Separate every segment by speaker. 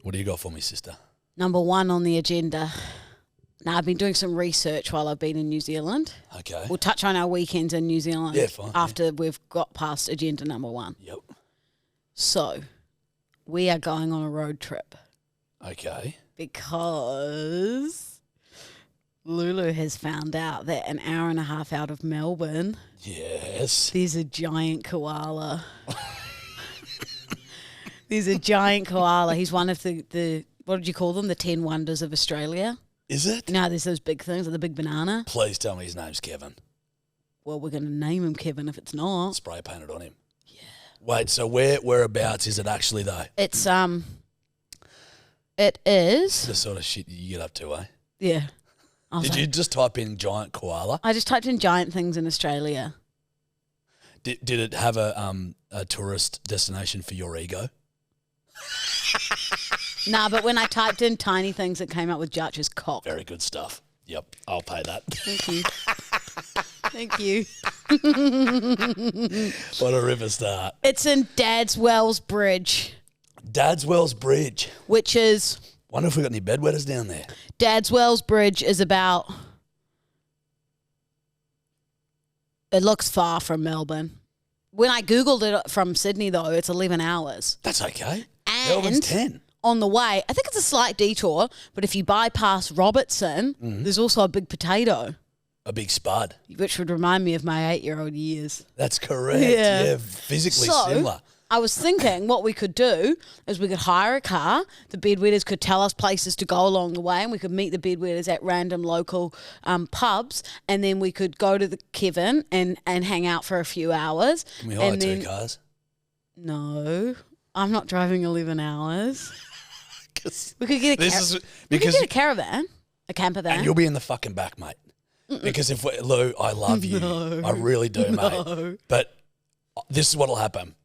Speaker 1: What do you got for me, sister?
Speaker 2: Number 1 on the agenda. Now, I've been doing some research while I've been in New Zealand.
Speaker 1: Okay.
Speaker 2: We'll touch on our weekends in New Zealand
Speaker 1: fine,
Speaker 2: after we've got past agenda number 1.
Speaker 1: Yep.
Speaker 2: So, we are going on a road trip
Speaker 1: Okay.
Speaker 2: because Lulu has found out that an hour and a half out of Melbourne,
Speaker 1: Yes.
Speaker 2: there's a giant koala. There's a giant koala. He's one of the what did you call them? The 10 wonders of Australia.
Speaker 1: Is it?
Speaker 2: No, there's those big things, like the big banana.
Speaker 1: Please tell me his name's Kevin.
Speaker 2: Well, we're going to name him Kevin if it's not.
Speaker 1: Spray painted on him. Yeah. Wait, so whereabouts is it actually though?
Speaker 2: It is.
Speaker 1: The sort of shit you get up to, eh?
Speaker 2: Yeah.
Speaker 1: Did you just type in giant koala?
Speaker 2: I just typed in giant things in Australia.
Speaker 1: Did it have a tourist destination for your ego?
Speaker 2: Nah, but when I typed in tiny things, it came up with Judge's cock.
Speaker 1: Very good stuff. Yep, I'll pay that.
Speaker 2: Thank you. Thank you.
Speaker 1: What a river start.
Speaker 2: It's in Dad's Wells Bridge.
Speaker 1: Dad's Wells Bridge.
Speaker 2: Which is...
Speaker 1: Wonder if we got any bedwetters down there.
Speaker 2: Dad's Wells Bridge is about... It looks far from Melbourne. When I Googled it from Sydney, though, it's 11 hours.
Speaker 1: That's okay.
Speaker 2: And
Speaker 1: Melbourne's 10.
Speaker 2: On the way, I think it's a slight detour, but if you bypass Robertson, there's also a big potato.
Speaker 1: A big spud.
Speaker 2: Which would remind me of my 8-year-old years.
Speaker 1: That's correct.
Speaker 2: Yeah.
Speaker 1: Yeah, physically similar.
Speaker 2: I was thinking what we could do is we could hire a car. The bedwetters could tell us places to go along the way, and we could meet the bedwetters at random local pubs, and then we could go to the Kevin and hang out for a few hours.
Speaker 1: Can we hire 2 cars?
Speaker 2: No, I'm not driving 11 hours. We could get a caravan, a camper van.
Speaker 1: And you'll be in the fucking back, mate. Because if Lou, I love you.
Speaker 2: No.
Speaker 1: I really do, mate. But this is what'll happen.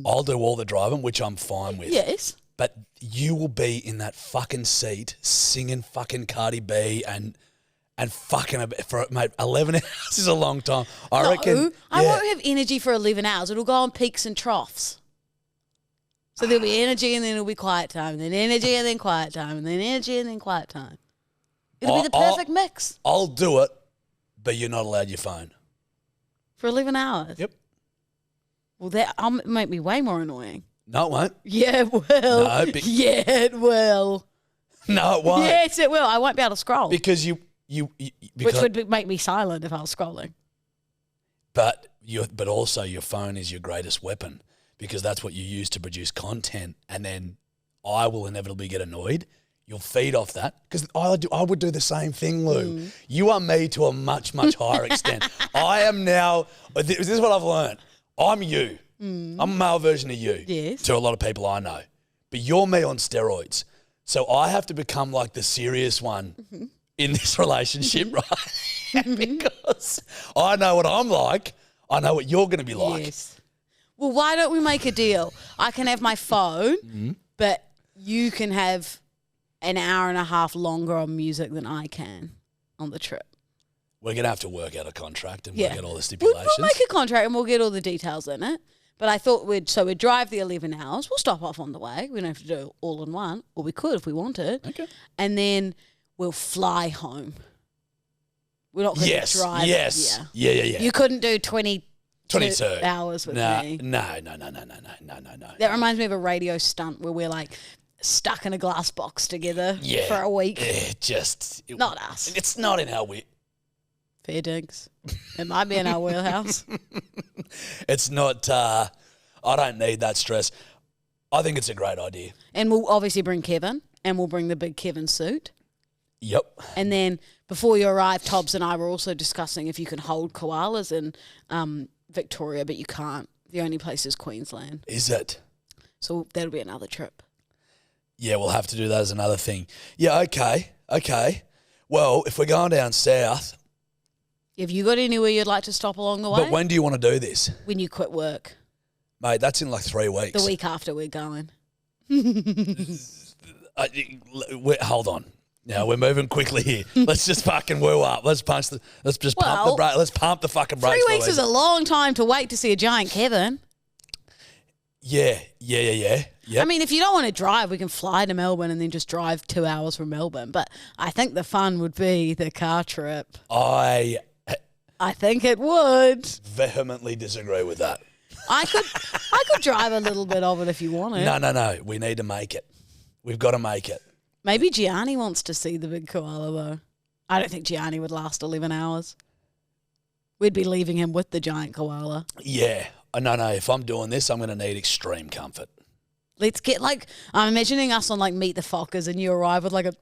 Speaker 1: I'll do all the driving, which I'm fine with.
Speaker 2: Yes.
Speaker 1: But you will be in that fucking seat singing fucking Cardi B and fucking for mate. 11 hours is a long time. I reckon.
Speaker 2: I won't have energy for 11 hours. It'll go on peaks and troughs. So there'll be energy and then it'll be quiet time, and then energy and then quiet time, and then energy and then quiet time. It'll be the perfect mix.
Speaker 1: I'll do it, but you're not allowed your phone.
Speaker 2: For 11 hours?
Speaker 1: Yep.
Speaker 2: Well, that'll make me way more annoying.
Speaker 1: No, it won't.
Speaker 2: Yeah, it will.
Speaker 1: No,
Speaker 2: yeah, it will.
Speaker 1: No, it won't.
Speaker 2: Yes, it will. I won't be able to scroll.
Speaker 1: Because
Speaker 2: which would make me silent if I was scrolling.
Speaker 1: But also your phone is your greatest weapon, because that's what you use to produce content, and then I will inevitably get annoyed. You'll feed off that, because I would do the same thing, Lou. You are me to a much, much higher extent. I am now, this is what I've learned. I'm you. I'm a male version of you to a lot of people I know. But you're me on steroids. So I have to become like the serious one in this relationship, right? Because I know what I'm like. I know what you're going to be like.
Speaker 2: Yes. Well, why don't we make a deal? I can have my phone, but you can have an hour and a half longer on music than I can on the trip.
Speaker 1: We're going to have to work out a contract and work out all the stipulations.
Speaker 2: We'll make a contract and we'll get all the details in it. But I thought we'd drive the 11 hours. We'll stop off on the way. We don't have to do it all in one. Or we could if we wanted.
Speaker 1: Okay.
Speaker 2: And then we'll fly home. We're not going to drive.
Speaker 1: Yes. Yeah.
Speaker 2: You couldn't do 22
Speaker 1: 22
Speaker 2: hours with me.
Speaker 1: No.
Speaker 2: That reminds me of a radio stunt where we're like stuck in a glass box together for a week.
Speaker 1: Not
Speaker 2: us.
Speaker 1: It's not in our
Speaker 2: Fair dinks. It might be in our wheelhouse.
Speaker 1: It's not. I don't need that stress. I think it's a great idea.
Speaker 2: And we'll obviously bring Kevin, and we'll bring the big Kevin suit.
Speaker 1: Yep.
Speaker 2: And then before you arrive, Tobbs and I were also discussing if you can hold koalas in Victoria, but you can't. The only place is Queensland.
Speaker 1: Is it?
Speaker 2: So that'll be another trip.
Speaker 1: Yeah, we'll have to do that as another thing. Yeah, okay. Well, if we're going down south...
Speaker 2: Have you got anywhere you'd like to stop along the way?
Speaker 1: But when do you want to do this?
Speaker 2: When you quit work.
Speaker 1: Mate, that's in like 3 weeks.
Speaker 2: The week after we're going.
Speaker 1: Hold on. Now we're moving quickly here. Let's just fucking woo up. Let's pump the brake. Let's pump the fucking brakes.
Speaker 2: 3 weeks is a long time to wait to see a giant Kevin.
Speaker 1: Yeah. Yep.
Speaker 2: I mean, if you don't want to drive, we can fly to Melbourne and then just drive 2 hours from Melbourne. But I think the fun would be the car trip.
Speaker 1: I
Speaker 2: think it would.
Speaker 1: vehemently disagree with that.
Speaker 2: I could drive a little bit of it if you want it.
Speaker 1: No. We need to make it. We've got to make it.
Speaker 2: Maybe Gianni wants to see the big koala, though. I don't think Gianni would last 11 hours. We'd be leaving him with the giant koala.
Speaker 1: Yeah. No. If I'm doing this, I'm going to need extreme comfort.
Speaker 2: Let's get I'm imagining us on Meet the Fockers and you arrive with like a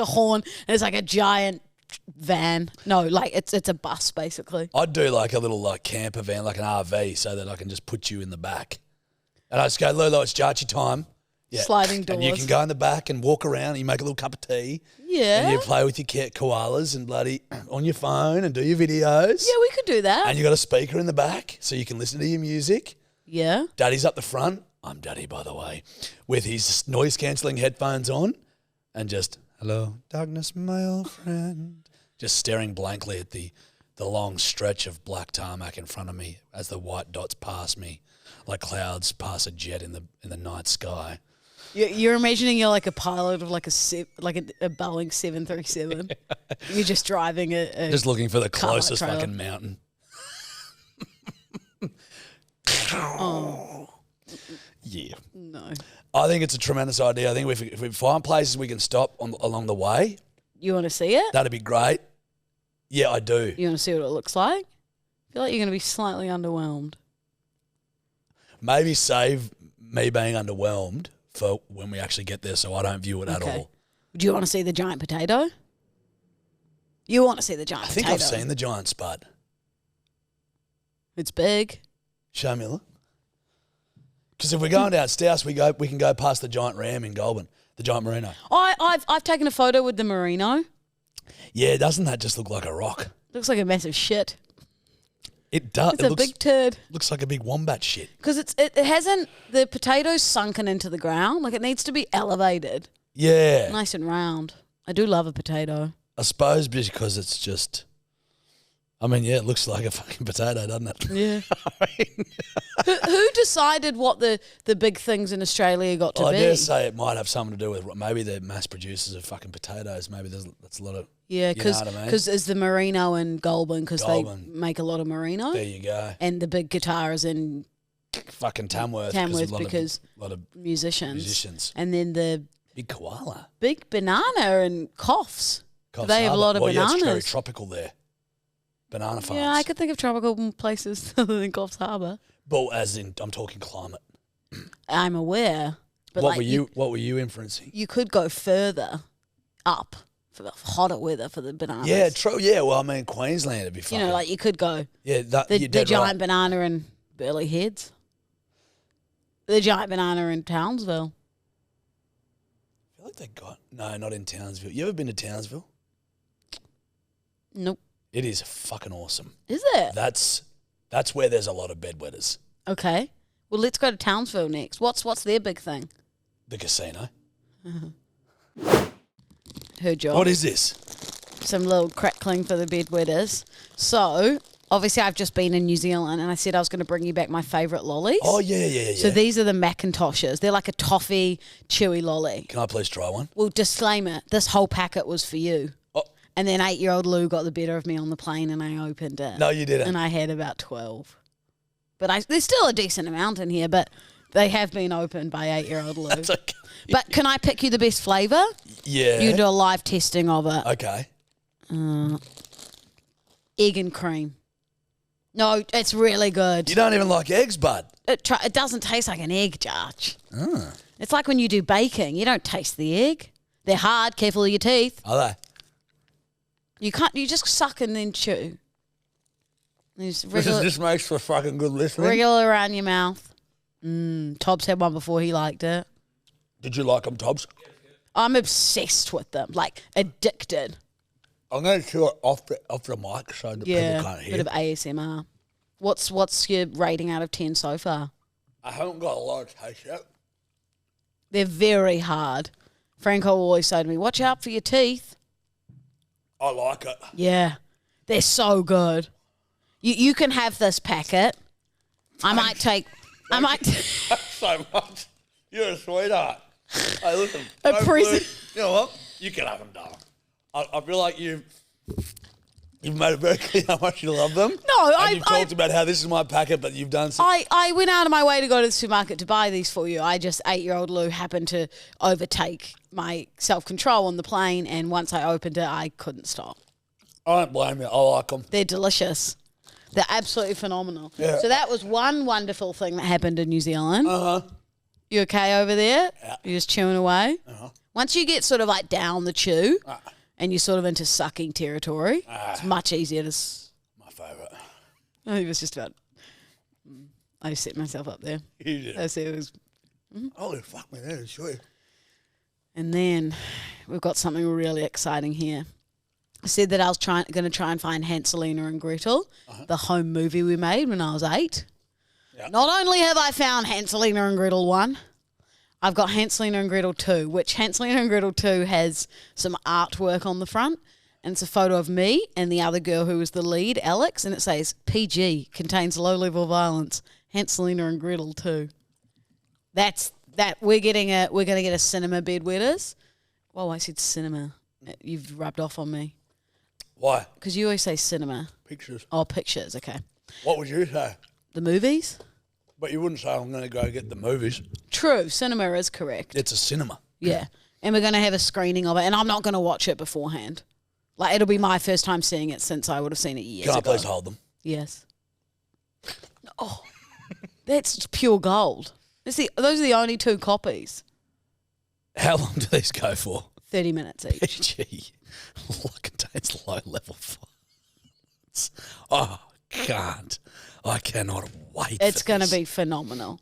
Speaker 2: horn and it's like a giant van. No, it's a bus basically.
Speaker 1: I'd do like a little camper van, like an RV, so that I can just put you in the back. And I just go, Lolo, it's Jarchi time. Yeah.
Speaker 2: Sliding doors.
Speaker 1: And you can go in the back and walk around and you make a little cup of tea.
Speaker 2: Yeah.
Speaker 1: And you play with your koalas and bloody on your phone and do your videos.
Speaker 2: Yeah, we could do that.
Speaker 1: And you got a speaker in the back so you can listen to your music.
Speaker 2: Yeah.
Speaker 1: Daddy's up the front. I'm Daddy, by the way, with his noise-cancelling headphones on and just, hello, darkness, my old friend. Just staring blankly at the long stretch of black tarmac in front of me as the white dots pass me like clouds pass a jet in the night sky.
Speaker 2: You're imagining you're like a pilot of a Boeing 737. You're just driving
Speaker 1: just looking for the closest
Speaker 2: trailer.
Speaker 1: fucking mountain.
Speaker 2: Oh.
Speaker 1: Yeah.
Speaker 2: No.
Speaker 1: I think it's a tremendous idea. I think if we find places we can stop along the way.
Speaker 2: You want to see it?
Speaker 1: That'd be great. Yeah, I do.
Speaker 2: You want to see what it looks like? I feel like you're going to be slightly underwhelmed.
Speaker 1: Maybe save me being underwhelmed for when we actually get there so I don't view it at all.
Speaker 2: Do you want to see the giant potato? You want to see the giant potato?
Speaker 1: I think I've seen the giant spud.
Speaker 2: It's big.
Speaker 1: Show me a look. Because if we're going downstairs, we can go past the giant ram in Goulburn, the giant merino.
Speaker 2: I've taken a photo with the merino.
Speaker 1: Yeah, doesn't that just look like a rock?
Speaker 2: Looks like a massive shit.
Speaker 1: It does.
Speaker 2: It's a big turd.
Speaker 1: Looks like a big wombat shit.
Speaker 2: Because it hasn't, the potato's sunken into the ground. Like it needs to be elevated.
Speaker 1: Yeah.
Speaker 2: Nice and round. I do love a potato.
Speaker 1: I suppose because it's just, it looks like a fucking potato, doesn't it?
Speaker 2: Yeah. Who decided what the big things in Australia got to be?
Speaker 1: I dare say it might have something to do with maybe the mass producers of fucking potatoes. Maybe that's a lot of.
Speaker 2: Yeah, because
Speaker 1: you know what I mean?
Speaker 2: is the merino in Goulburn because they make a lot of merino.
Speaker 1: There you go.
Speaker 2: And the big guitar is in
Speaker 1: fucking Tamworth
Speaker 2: because a lot of musicians. And then the
Speaker 1: big koala,
Speaker 2: big banana and Coffs. They have a lot of bananas.
Speaker 1: Yeah, it's very tropical there. Banana farms.
Speaker 2: Yeah, I could think of tropical places other than Coffs Harbour.
Speaker 1: Well, as in, I'm talking climate.
Speaker 2: I'm aware. But
Speaker 1: what were you inferencing?
Speaker 2: You could go further up for the hotter weather for the bananas.
Speaker 1: Yeah, true. Yeah, well, Queensland would be fun.
Speaker 2: You could go.
Speaker 1: Yeah,
Speaker 2: the giant banana in Burleigh Heads. The giant banana in Townsville.
Speaker 1: I feel like they got not in Townsville. You ever been to Townsville?
Speaker 2: Nope.
Speaker 1: It is fucking awesome.
Speaker 2: Is it?
Speaker 1: That's where there's a lot of bedwetters.
Speaker 2: Okay. Well, let's go to Townsville next. What's their big thing?
Speaker 1: The casino.
Speaker 2: Her job.
Speaker 1: What is this?
Speaker 2: Some little crackling for the bedwetters. So, obviously, I've just been in New Zealand and I said I was going to bring you back my favourite lollies.
Speaker 1: Oh, yeah.
Speaker 2: So these are the Macintoshes. They're like a toffee, chewy lolly.
Speaker 1: Can I please try one?
Speaker 2: Well, disclaimer, this whole packet was for you.
Speaker 1: Oh.
Speaker 2: And then 8-year-old Lou got the better of me on the plane and I opened it.
Speaker 1: No, you didn't.
Speaker 2: And I had about 12. But there's still a decent amount in here, but they have been opened by 8-year-old Lou.
Speaker 1: That's okay.
Speaker 2: But can I pick you the best flavour?
Speaker 1: Yeah.
Speaker 2: You can do a live testing of it.
Speaker 1: Okay.
Speaker 2: Egg and cream. No, it's really good.
Speaker 1: You don't even like eggs, bud.
Speaker 2: It doesn't taste like an egg, Jarch.
Speaker 1: Ah.
Speaker 2: It's like when you do baking. You don't taste the egg. They're hard. Careful of your teeth.
Speaker 1: Are they?
Speaker 2: You can't. You just suck and then chew.
Speaker 1: This makes for fucking good listening.
Speaker 2: Regular around your mouth. Tobbs had one before he liked it.
Speaker 1: Did you like them, Tobbs?
Speaker 2: I'm obsessed with them. Like, addicted.
Speaker 1: I'm going to chew it off the mic so that people can't hear.
Speaker 2: Bit of ASMR. What's your rating out of 10 so far?
Speaker 1: I haven't got a lot of taste yet.
Speaker 2: They're very hard. Franco always say to me, watch out for your teeth.
Speaker 1: I like it.
Speaker 2: Yeah. They're so good. You can have this packet. I might take I might.
Speaker 1: So much. You're a sweetheart. Hey, listen.
Speaker 2: A
Speaker 1: don't
Speaker 2: present.
Speaker 1: You know what? You can have them, darling. I feel like you've made it very clear how much you love them.
Speaker 2: No,
Speaker 1: and you've talked about how this is my packet, but you've done some.
Speaker 2: I went out of my way to go to the supermarket to buy these for you. I just 8-year-old Lou happened to overtake my self-control on the plane, and once I opened it, I couldn't stop.
Speaker 1: I don't blame you. I like them.
Speaker 2: They're delicious. They're absolutely phenomenal.
Speaker 1: Yeah.
Speaker 2: So that was one wonderful thing that happened in New Zealand.
Speaker 1: Uh-huh.
Speaker 2: You okay over there?
Speaker 1: Yeah.
Speaker 2: You're just chewing away?
Speaker 1: Uh-huh.
Speaker 2: Once you get sort of like down the chew and you're sort of into sucking territory, it's much easier to...
Speaker 1: My favourite.
Speaker 2: I was just about... I set myself up there.
Speaker 1: You did.
Speaker 2: I said it was...
Speaker 1: Holy fuck, man, that is sweet.
Speaker 2: And then we've got something really exciting here. I said that I was going to try and find Hanselina and Gretel, the home movie we made when I was 8.
Speaker 1: Yep.
Speaker 2: Not only have I found Hanselina and Gretel 1, I've got Hanselina and Gretel 2, which Hanselina and Gretel 2 has some artwork on the front, and it's a photo of me and the other girl who was the lead, Alex, and it says PG, contains low-level violence, Hanselina and Gretel 2. That's that. We're going to get a cinema Bedwetters. Whoa, I said cinema. You've rubbed off on me.
Speaker 1: Why?
Speaker 2: Because you always say cinema.
Speaker 1: Pictures.
Speaker 2: Oh, pictures, okay.
Speaker 1: What would you say?
Speaker 2: The movies?
Speaker 1: But you wouldn't say I'm going to go get the movies.
Speaker 2: True, cinema is correct.
Speaker 1: It's a cinema.
Speaker 2: Yeah. And we're going to have a screening of it, and I'm not going to watch it beforehand. Like, it'll be my first time seeing it since I would have seen it years
Speaker 1: Can I
Speaker 2: ago.
Speaker 1: please hold them?
Speaker 2: Yes. Oh, that's pure gold. Those are the only 2 copies.
Speaker 1: How long do these go for?
Speaker 2: 30 minutes each.
Speaker 1: PG. Contains low-level violence. Oh, can't. I cannot wait.
Speaker 2: It's going to be phenomenal.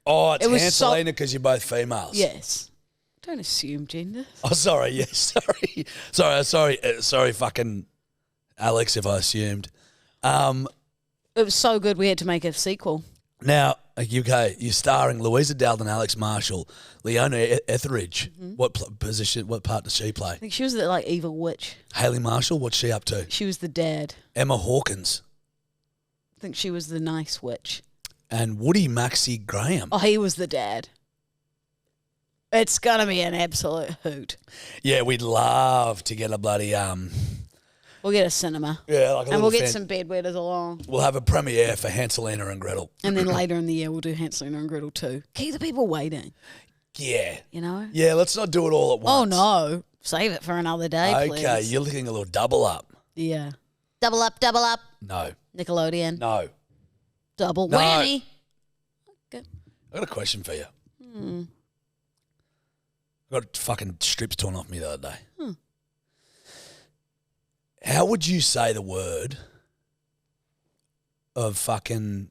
Speaker 1: Oh, it's
Speaker 2: It was
Speaker 1: Hanselina because you're both females.
Speaker 2: Yes. Don't assume gender.
Speaker 1: Oh, sorry. Yes, sorry, fucking Alex, if I assumed.
Speaker 2: It was so good we had to make a sequel.
Speaker 1: Now, UK, you're starring Louisa Dowden, Alex Marshall, Leona Etheridge.
Speaker 2: Mm-hmm.
Speaker 1: What part does she play?
Speaker 2: I think she was the like evil witch.
Speaker 1: Haley Marshall, what's she up to?
Speaker 2: She was the dad.
Speaker 1: Emma Hawkins.
Speaker 2: I think she was the nice witch.
Speaker 1: And Woody Maxie Graham.
Speaker 2: Oh, he was the dad. It's going to be an absolute hoot.
Speaker 1: Yeah, we'd love to get a bloody
Speaker 2: We'll get a cinema.
Speaker 1: yeah, like a
Speaker 2: And
Speaker 1: little
Speaker 2: we'll get some bedwetters along.
Speaker 1: We'll have a premiere for Hanselina and Gretel.
Speaker 2: And then later in the year, we'll do Hanselina and Gretel 2. Keep the people waiting,
Speaker 1: Yeah.
Speaker 2: you know?
Speaker 1: Yeah, let's not do it all at
Speaker 2: Oh,
Speaker 1: once.
Speaker 2: no. Save it for another day, please.
Speaker 1: Okay, you're looking a little double up.
Speaker 2: Yeah. Double up, double up.
Speaker 1: No.
Speaker 2: Nickelodeon.
Speaker 1: No.
Speaker 2: Double
Speaker 1: No.
Speaker 2: whammy. Okay.
Speaker 1: I got a question for you. I got fucking strips torn off me the other day. How would you say the word of fucking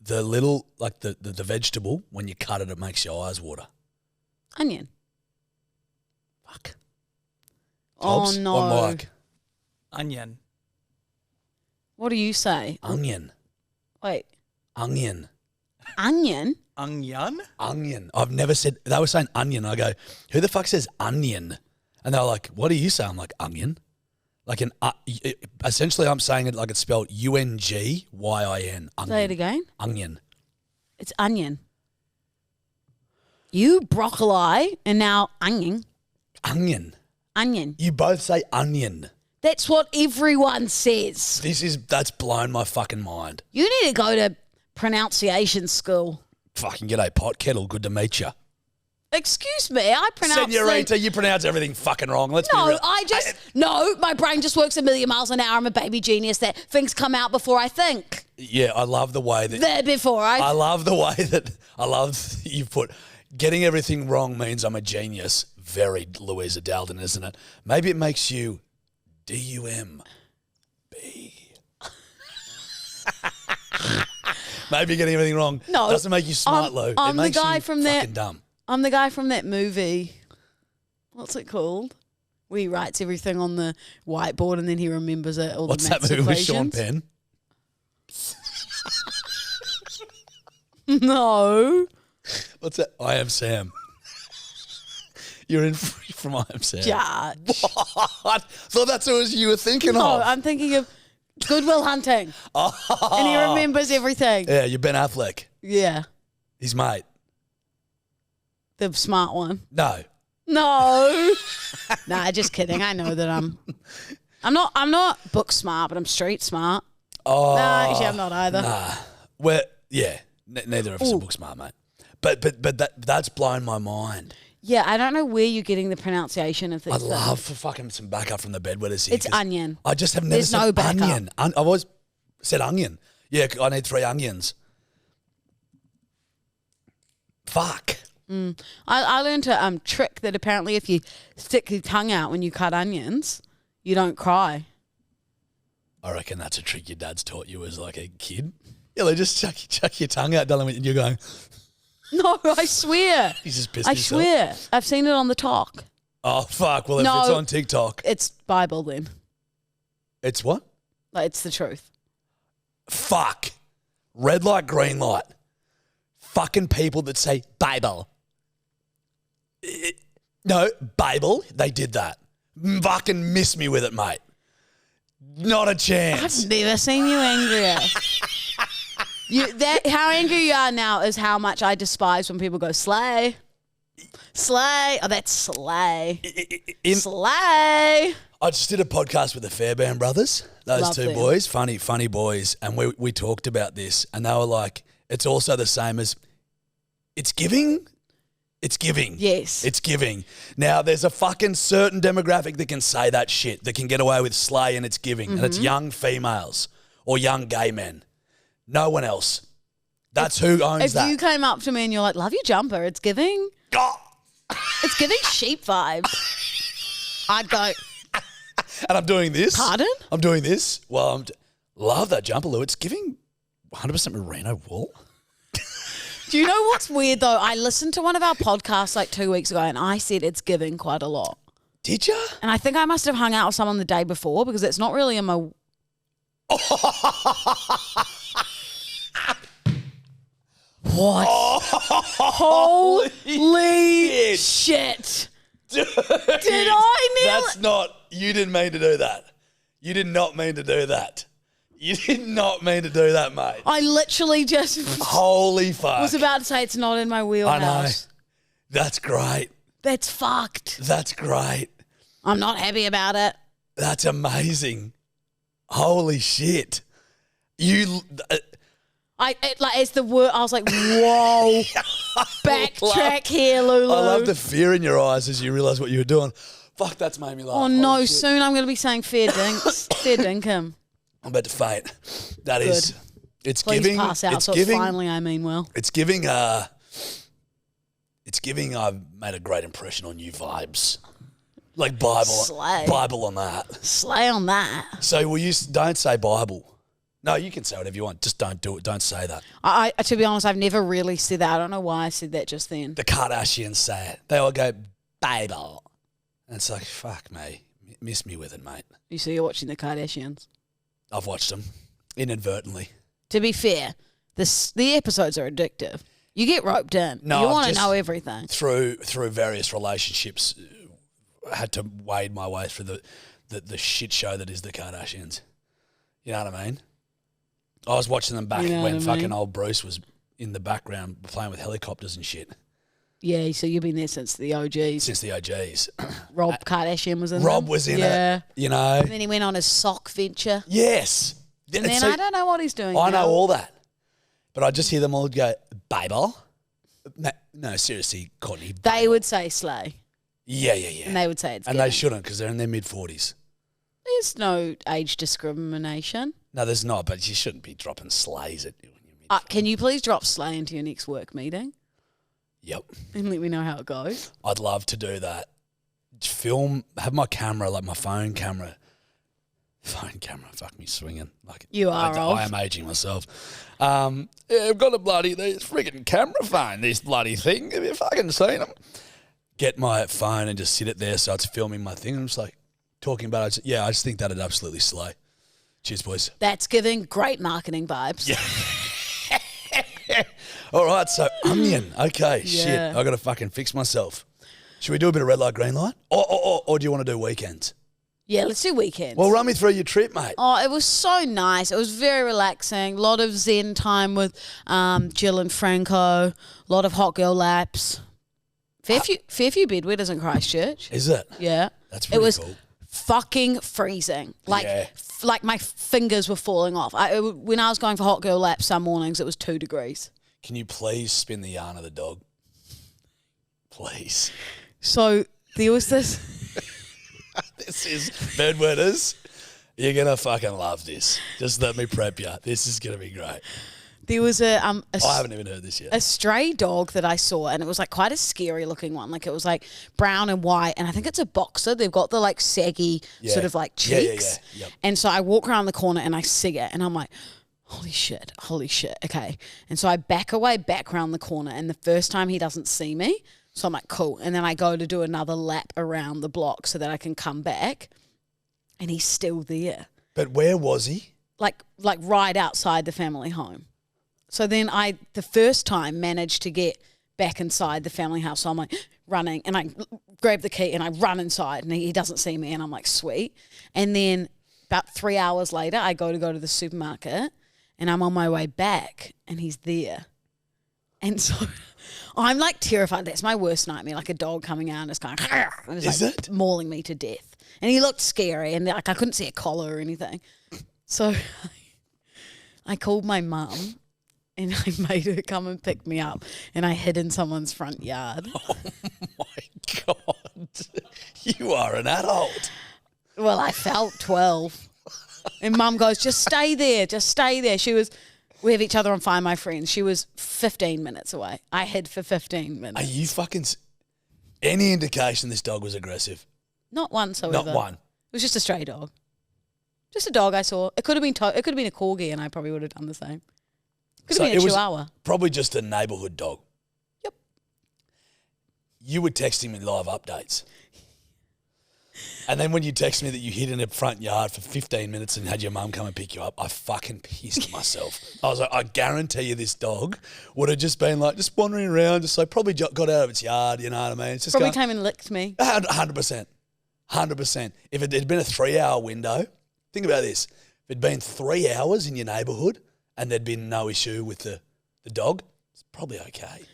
Speaker 1: the little, like the vegetable, when you cut it, it makes your eyes water?
Speaker 2: Onion.
Speaker 1: Fuck.
Speaker 2: Oh,
Speaker 1: Tops
Speaker 2: no.
Speaker 1: or Mike?
Speaker 3: Onion.
Speaker 2: What do you say?
Speaker 1: Onion.
Speaker 2: Wait.
Speaker 1: Onion.
Speaker 2: Onion?
Speaker 3: Onion?
Speaker 1: Onion. I've never said, they were saying onion. I go, who the fuck says onion? And they were like, what do you say? I'm like, onion. Like essentially I'm saying it like it's spelled UNGYIN. Onion.
Speaker 2: Say it again.
Speaker 1: Onion.
Speaker 2: It's onion. You broccoli and now onion.
Speaker 1: Onion.
Speaker 2: Onion.
Speaker 1: You both say onion.
Speaker 2: That's what everyone says.
Speaker 1: That's blown my fucking mind.
Speaker 2: You need to go to pronunciation school.
Speaker 1: Fucking g'day, pot kettle. Good to meet you.
Speaker 2: Excuse me, I pronounce
Speaker 1: Senorita, you pronounce everything fucking wrong. Let's be
Speaker 2: No,
Speaker 1: real.
Speaker 2: no, my brain just works a million miles an hour. I'm a baby genius that things come out before I think.
Speaker 1: Yeah, I love the way that. I love the way that. I love you put. Getting everything wrong means I'm a genius. Very Louisa Dowden, isn't it? Maybe it makes you DUMB. Maybe getting everything wrong doesn't make you smart, Lou.
Speaker 2: I'm
Speaker 1: it makes
Speaker 2: the guy
Speaker 1: you
Speaker 2: from
Speaker 1: fucking dumb.
Speaker 2: I'm the guy from that movie. What's it called? Where he writes everything on the whiteboard and then he remembers it. All
Speaker 1: What's
Speaker 2: the
Speaker 1: that
Speaker 2: maths
Speaker 1: movie with Sean
Speaker 2: equations.
Speaker 1: Penn?
Speaker 2: No.
Speaker 1: What's that? I Am Sam. You're in from I Am Sam.
Speaker 2: Yeah.
Speaker 1: What? Thought that's what you were thinking
Speaker 2: No,
Speaker 1: of.
Speaker 2: I'm thinking of Goodwill Hunting.
Speaker 1: Oh.
Speaker 2: And he remembers everything.
Speaker 1: Yeah, you're Ben Affleck.
Speaker 2: Yeah.
Speaker 1: His mate.
Speaker 2: The smart one.
Speaker 1: No.
Speaker 2: No. Nah, just kidding. I know that I'm not book smart, but I'm street smart.
Speaker 1: Oh.
Speaker 2: Nah, actually I'm not either.
Speaker 1: Nah. Neither of us are book smart, mate. But that's blown my mind.
Speaker 2: Yeah, I don't know where you're getting the pronunciation of these
Speaker 1: I'd
Speaker 2: things.
Speaker 1: love for fucking some backup from the bedwetters here.
Speaker 2: It's onion.
Speaker 1: I just have never
Speaker 2: There's
Speaker 1: said
Speaker 2: no backup.
Speaker 1: onion. I've always said onion. Yeah, I need 3 onions. Fuck.
Speaker 2: I learned a trick that apparently if you stick your tongue out when you cut onions, you don't cry.
Speaker 1: I reckon that's a trick your dad's taught you as like a kid. Yeah, they just chuck your tongue out, darling, and you're going,
Speaker 2: No, I swear.
Speaker 1: he's just pissed
Speaker 2: I
Speaker 1: himself.
Speaker 2: swear. I've seen it on the talk.
Speaker 1: Oh, fuck. Well, if
Speaker 2: No.
Speaker 1: it's on TikTok.
Speaker 2: It's Bible then.
Speaker 1: It's what?
Speaker 2: Like, it's the truth.
Speaker 1: Fuck. Red light, green light. Fucking people that say Bible. No, Bible. They did that. Fucking miss me with it, mate. Not a chance.
Speaker 2: I've never seen you angrier. How angry you are now is how much I despise when people go slay. Slay. Oh, that's slay. Slay.
Speaker 1: I just did a podcast with the Fairbairn brothers, those
Speaker 2: Love
Speaker 1: two
Speaker 2: them.
Speaker 1: boys, funny boys, and we talked about this, and they were like, it's also the same as, it's giving. It's giving.
Speaker 2: Yes.
Speaker 1: It's giving. Now, there's a fucking certain demographic that can say that shit, that can get away with slay and it's giving, and it's young females or young gay men. No one else. That's who owns
Speaker 2: If
Speaker 1: that.
Speaker 2: you came up to me and you're like, love your jumper, it's giving.
Speaker 1: Oh!
Speaker 2: It's giving sheep vibes. I'd go,
Speaker 1: And I'm doing this.
Speaker 2: pardon?
Speaker 1: I'm doing this. Well, love that jumper, Lou. It's giving 100% merino wool.
Speaker 2: Do you know what's weird though? I listened to one of our podcasts like 2 weeks ago and I said it's giving quite a lot.
Speaker 1: Did ya?
Speaker 2: And I think I must have hung out with someone the day before because it's not really in my... What? Holy shit.
Speaker 1: Dude,
Speaker 2: Did I nail
Speaker 1: That's not, you didn't mean to do that. You did not mean to do that. You did not mean to do that, mate.
Speaker 2: I literally just
Speaker 1: Holy fuck.
Speaker 2: was about to say it's not in my wheelhouse.
Speaker 1: I know. That's great.
Speaker 2: That's fucked.
Speaker 1: That's great.
Speaker 2: I'm not happy about it.
Speaker 1: That's amazing. Holy shit. You...
Speaker 2: It's the word. I was like, whoa. Backtrack here, Lulu.
Speaker 1: I love the fear in your eyes as you realise what you were doing. Fuck, that's made me laugh.
Speaker 2: Oh, no.
Speaker 1: Holy shit.
Speaker 2: Soon I'm going to be saying fair dinks. Fair dinkum.
Speaker 1: I'm about to faint. That is... It's
Speaker 2: Please
Speaker 1: giving...
Speaker 2: pass out
Speaker 1: it's
Speaker 2: so
Speaker 1: giving,
Speaker 2: it's finally I mean well.
Speaker 1: It's giving... It's giving I've made a great impression on you vibes. Like Bible.
Speaker 2: Slay.
Speaker 1: Bible on that.
Speaker 2: Slay on that.
Speaker 1: So don't say Bible. No, you can say whatever you want. Just don't do it. Don't say that.
Speaker 2: I to be honest, I've never really said that. I don't know why I said that just then.
Speaker 1: The Kardashians say it. They all go, Bible. And it's like, fuck me. Miss me with it, mate.
Speaker 2: You see, you're watching the Kardashians.
Speaker 1: I've watched them inadvertently.
Speaker 2: To be fair, the episodes are addictive. You get roped in.
Speaker 1: No,
Speaker 2: you
Speaker 1: I've
Speaker 2: want to
Speaker 1: just-
Speaker 2: know everything.
Speaker 1: Through various relationships, I had to wade my way through the shit show that is the Kardashians. You know what I mean? I was watching them back
Speaker 2: You know
Speaker 1: when
Speaker 2: what I
Speaker 1: fucking
Speaker 2: mean?
Speaker 1: old Bruce was in the background playing with helicopters and shit.
Speaker 2: Yeah, so you've been there since the OGs.
Speaker 1: Since the OGs.
Speaker 2: Rob Kardashian was in
Speaker 1: Rob
Speaker 2: them.
Speaker 1: was in
Speaker 2: Yeah.
Speaker 1: it, you know.
Speaker 2: And then he went on his sock venture.
Speaker 1: Yes.
Speaker 2: And then I don't know what he's doing
Speaker 1: I
Speaker 2: now.
Speaker 1: know all that. But I just hear them all go, Bible? No, seriously, Courtney.
Speaker 2: They would say slay.
Speaker 1: Yeah.
Speaker 2: And they would say it's
Speaker 1: And
Speaker 2: giving.
Speaker 1: they shouldn't because they're in their mid-40s.
Speaker 2: There's no age discrimination.
Speaker 1: No, there's not, but you shouldn't be dropping slays at when you're mid.
Speaker 2: Can you please drop slay into your next work meeting
Speaker 1: Yep.
Speaker 2: and let me know how it goes?
Speaker 1: I'd love to do that. Have my camera, like my phone camera. Fuck me swinging. Like
Speaker 2: You are old.
Speaker 1: I am aging myself. Yeah, I've got this freaking camera phone, this bloody thing. Have you fucking seen them? Get my phone and just sit it there so it's filming my thing. I'm just like talking about it. I just think that'd absolutely slay. Cheers, boys.
Speaker 2: That's giving great marketing vibes.
Speaker 1: Yeah. All right, so onion. Okay, shit.
Speaker 2: Yeah.
Speaker 1: I got to fucking fix myself. Should we do a bit of red light, green light? Or do you want to do weekends?
Speaker 2: Yeah, let's do weekends.
Speaker 1: Well, run me through your trip, mate.
Speaker 2: Oh, it was so nice. It was very relaxing. A lot of zen time with Jill and Franco. A lot of hot girl laps. Fair few bedwetters in Christchurch.
Speaker 1: Is it?
Speaker 2: Yeah.
Speaker 1: That's pretty
Speaker 2: It was
Speaker 1: cool.
Speaker 2: fucking freezing. Like,
Speaker 1: Yeah.
Speaker 2: like my fingers were falling off. When I was going for hot girl laps some mornings, it was 2 degrees.
Speaker 1: Can you please spin the yarn of the dog? Please.
Speaker 2: So there was this...
Speaker 1: This is Bedwetters. You're going to fucking love this. Just let me prep you. This is going to be great.
Speaker 2: There was
Speaker 1: I haven't even heard this yet.
Speaker 2: a stray dog that I saw, and it was like quite a scary looking one. Like it was like brown and white, and I think it's a boxer. They've got the like saggy sort of like cheeks.
Speaker 1: Yeah. Yep.
Speaker 2: And so I walk around the corner and I see it, and I'm like, holy shit, okay. And so I back around the corner, and the first time he doesn't see me, so I'm like, cool. And then I go to do another lap around the block so that I can come back, and he's still there.
Speaker 1: But where was he?
Speaker 2: Like right outside the family home. So then the first time, managed to get back inside the family house. So I'm like running, and I grab the key and I run inside, and he doesn't see me, and I'm like, sweet. And then about 3 hours later, I go to the supermarket, and I'm on my way back, and he's there. And so I'm like terrified. That's my worst nightmare, like a dog coming out and it's going, and it's
Speaker 1: Is
Speaker 2: like
Speaker 1: it?
Speaker 2: mauling me to death. And he looked scary, and like I couldn't see a collar or anything. So I called my mum, and I made her come and pick me up, and I hid in someone's front yard.
Speaker 1: Oh, my God. You are an adult.
Speaker 2: Well, I felt 12. And Mum goes, just stay there. We have each other on Find My Friends. She was 15 minutes away. I hid for 15 minutes.
Speaker 1: Are you fucking... Any indication this dog was aggressive?
Speaker 2: Not one, however.
Speaker 1: Not one.
Speaker 2: It was just a stray dog. Just a dog I saw. It could have been a corgi, and I probably would have done the same. Could have been a chihuahua.
Speaker 1: Probably just a neighbourhood dog.
Speaker 2: Yep.
Speaker 1: You were texting me live updates. And then when you text me that you hid in a front yard for 15 minutes and had your mum come and pick you up, I fucking pissed myself. I was like, I guarantee you this dog would have just been like, just wandering around, just like probably got out of its yard, you know what I mean? It's just
Speaker 2: Probably came and licked me.
Speaker 1: 100%. 100%. If it had been a 3-hour window, think about this. If it'd been 3 hours in your neighbourhood and there'd been no issue with the dog, it's probably okay.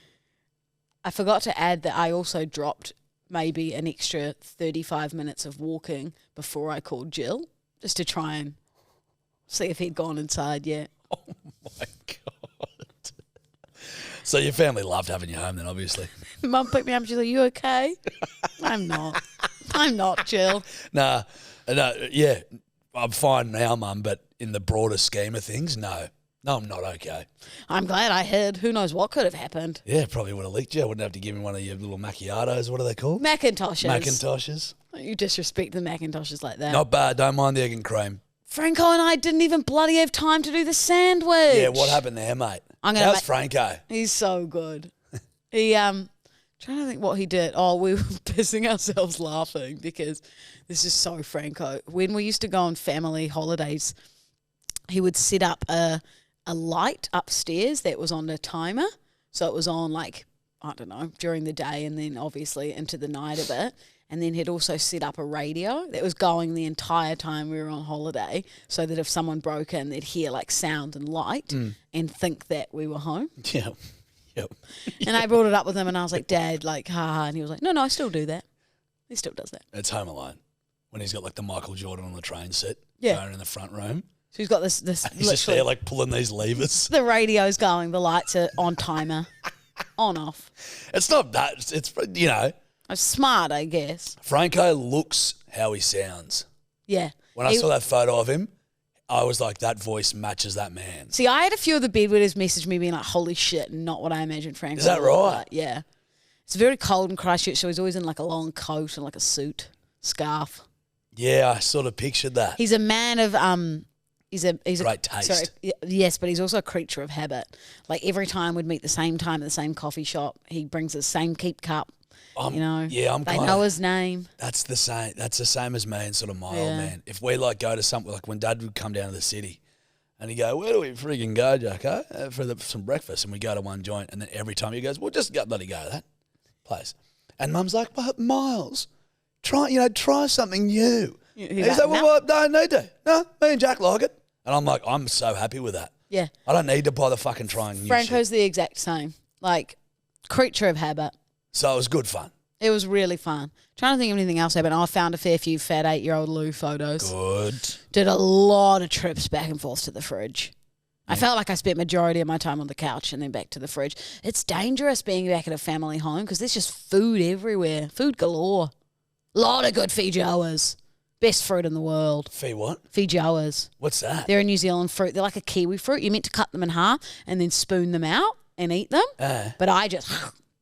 Speaker 2: I forgot to add that I also dropped maybe an extra 35 minutes of walking before I called Jill, just to try and see if he'd gone inside yet.
Speaker 1: Oh, my God. So your family loved having you home then, obviously.
Speaker 2: Mum picked me up and she's like, you okay? I'm not, Jill.
Speaker 1: Nah, yeah, I'm fine now, Mum, but in the broader scheme of things, no. No, I'm not okay.
Speaker 2: I'm glad I hid. Who knows what could have happened.
Speaker 1: Yeah, probably would have leaked you. I wouldn't have to give him one of your little macchiatos. What are they called?
Speaker 2: Macintoshes.
Speaker 1: Macintoshes.
Speaker 2: You disrespect the Macintoshes like that.
Speaker 1: Not bad. Don't mind the egg and cream.
Speaker 2: Franco and I didn't even bloody have time to do the sandwich.
Speaker 1: Yeah, what happened there, mate? How's Franco?
Speaker 2: He's so good. He trying to think what he did. Oh, we were pissing ourselves laughing because this is so Franco. When we used to go on family holidays, he would set up a light upstairs that was on a timer. So it was on like, I don't know, during the day and then obviously into the night a bit. And then he'd also set up a radio that was going the entire time we were on holiday so that if someone broke in, they'd hear like sound and light and think that we were home.
Speaker 1: Yeah. Yep.
Speaker 2: And I brought it up with him and I was like, Dad, like, haha. And he was like, no, I still do that. He still does that.
Speaker 1: It's Home Alone when he's got like the Michael Jordan on the train set going in the front room.
Speaker 2: So he's got this
Speaker 1: He's just there like pulling these levers.
Speaker 2: The radio's going, the lights are on timer, on off.
Speaker 1: It's not that. It's, you know.
Speaker 2: It's smart, I guess.
Speaker 1: Franco looks how he sounds.
Speaker 2: Yeah.
Speaker 1: When I saw that photo of him, I was like, that voice matches that man.
Speaker 2: See, I had a few of the bedwetters message me being like, holy shit, not what I imagined Franco.
Speaker 1: Is that right?
Speaker 2: Like. Yeah. It's very cold in Christchurch, so he's always in like a long coat and like a suit, scarf.
Speaker 1: Yeah, I sort of pictured that.
Speaker 2: He's a man of he's a
Speaker 1: great taste.
Speaker 2: Sorry, yes, but he's also a creature of habit. Like every time we'd meet the same time at the same coffee shop, he brings the same keep cup. You know,
Speaker 1: yeah,
Speaker 2: they know his name.
Speaker 1: That's the same. That's the same as me and sort of my old man. If we like go to something like when Dad would come down to the city, and he'd go, "Where do we freaking go, Jacko, for some breakfast?" And we go to one joint, and then every time he goes, "Well, just bloody go to that place." And Mum's like, "But Miles, try something new." He's like, well, I don't need to. No, me and Jack like it. And I'm like, I'm so happy with that.
Speaker 2: Yeah.
Speaker 1: I don't need to bother fucking trying new
Speaker 2: Franco's
Speaker 1: shit.
Speaker 2: the exact same. Like, creature of habit.
Speaker 1: So it was good fun.
Speaker 2: It was really fun. Trying to think of anything else happened. I found a fair few fat 8-year-old Lou photos.
Speaker 1: Good.
Speaker 2: Did a lot of trips back and forth to the fridge. I felt like I spent majority of my time on the couch and then back to the fridge. It's dangerous being back at a family home because there's just food everywhere. Food galore. Lot of good feijoas. Best fruit in the world.
Speaker 1: Fee what?
Speaker 2: Feijoas.
Speaker 1: What's that?
Speaker 2: They're a New Zealand fruit. They're like a kiwi fruit. You're meant to cut them in half and then spoon them out and eat them. But I just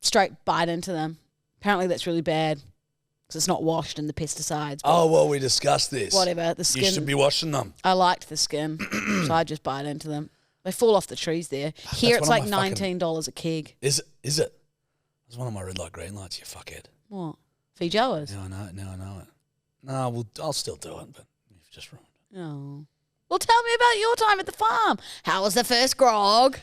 Speaker 2: straight bite into them. Apparently that's really bad because it's not washed in the pesticides.
Speaker 1: Oh, well, we discussed this.
Speaker 2: Whatever. The skin.
Speaker 1: You should be washing them.
Speaker 2: I liked the skin, so I just bite into them. They fall off the trees there. Here it's
Speaker 1: one
Speaker 2: like
Speaker 1: of my fucking-
Speaker 2: $19 a keg.
Speaker 1: Is it? That's one of my red light, green lights, you fuckhead.
Speaker 2: What? Feijoas?
Speaker 1: Now I know it. No, well, I'll still do it, but you've just ruined it.
Speaker 2: Oh. Well, tell me about your time at the farm. How was the first grog?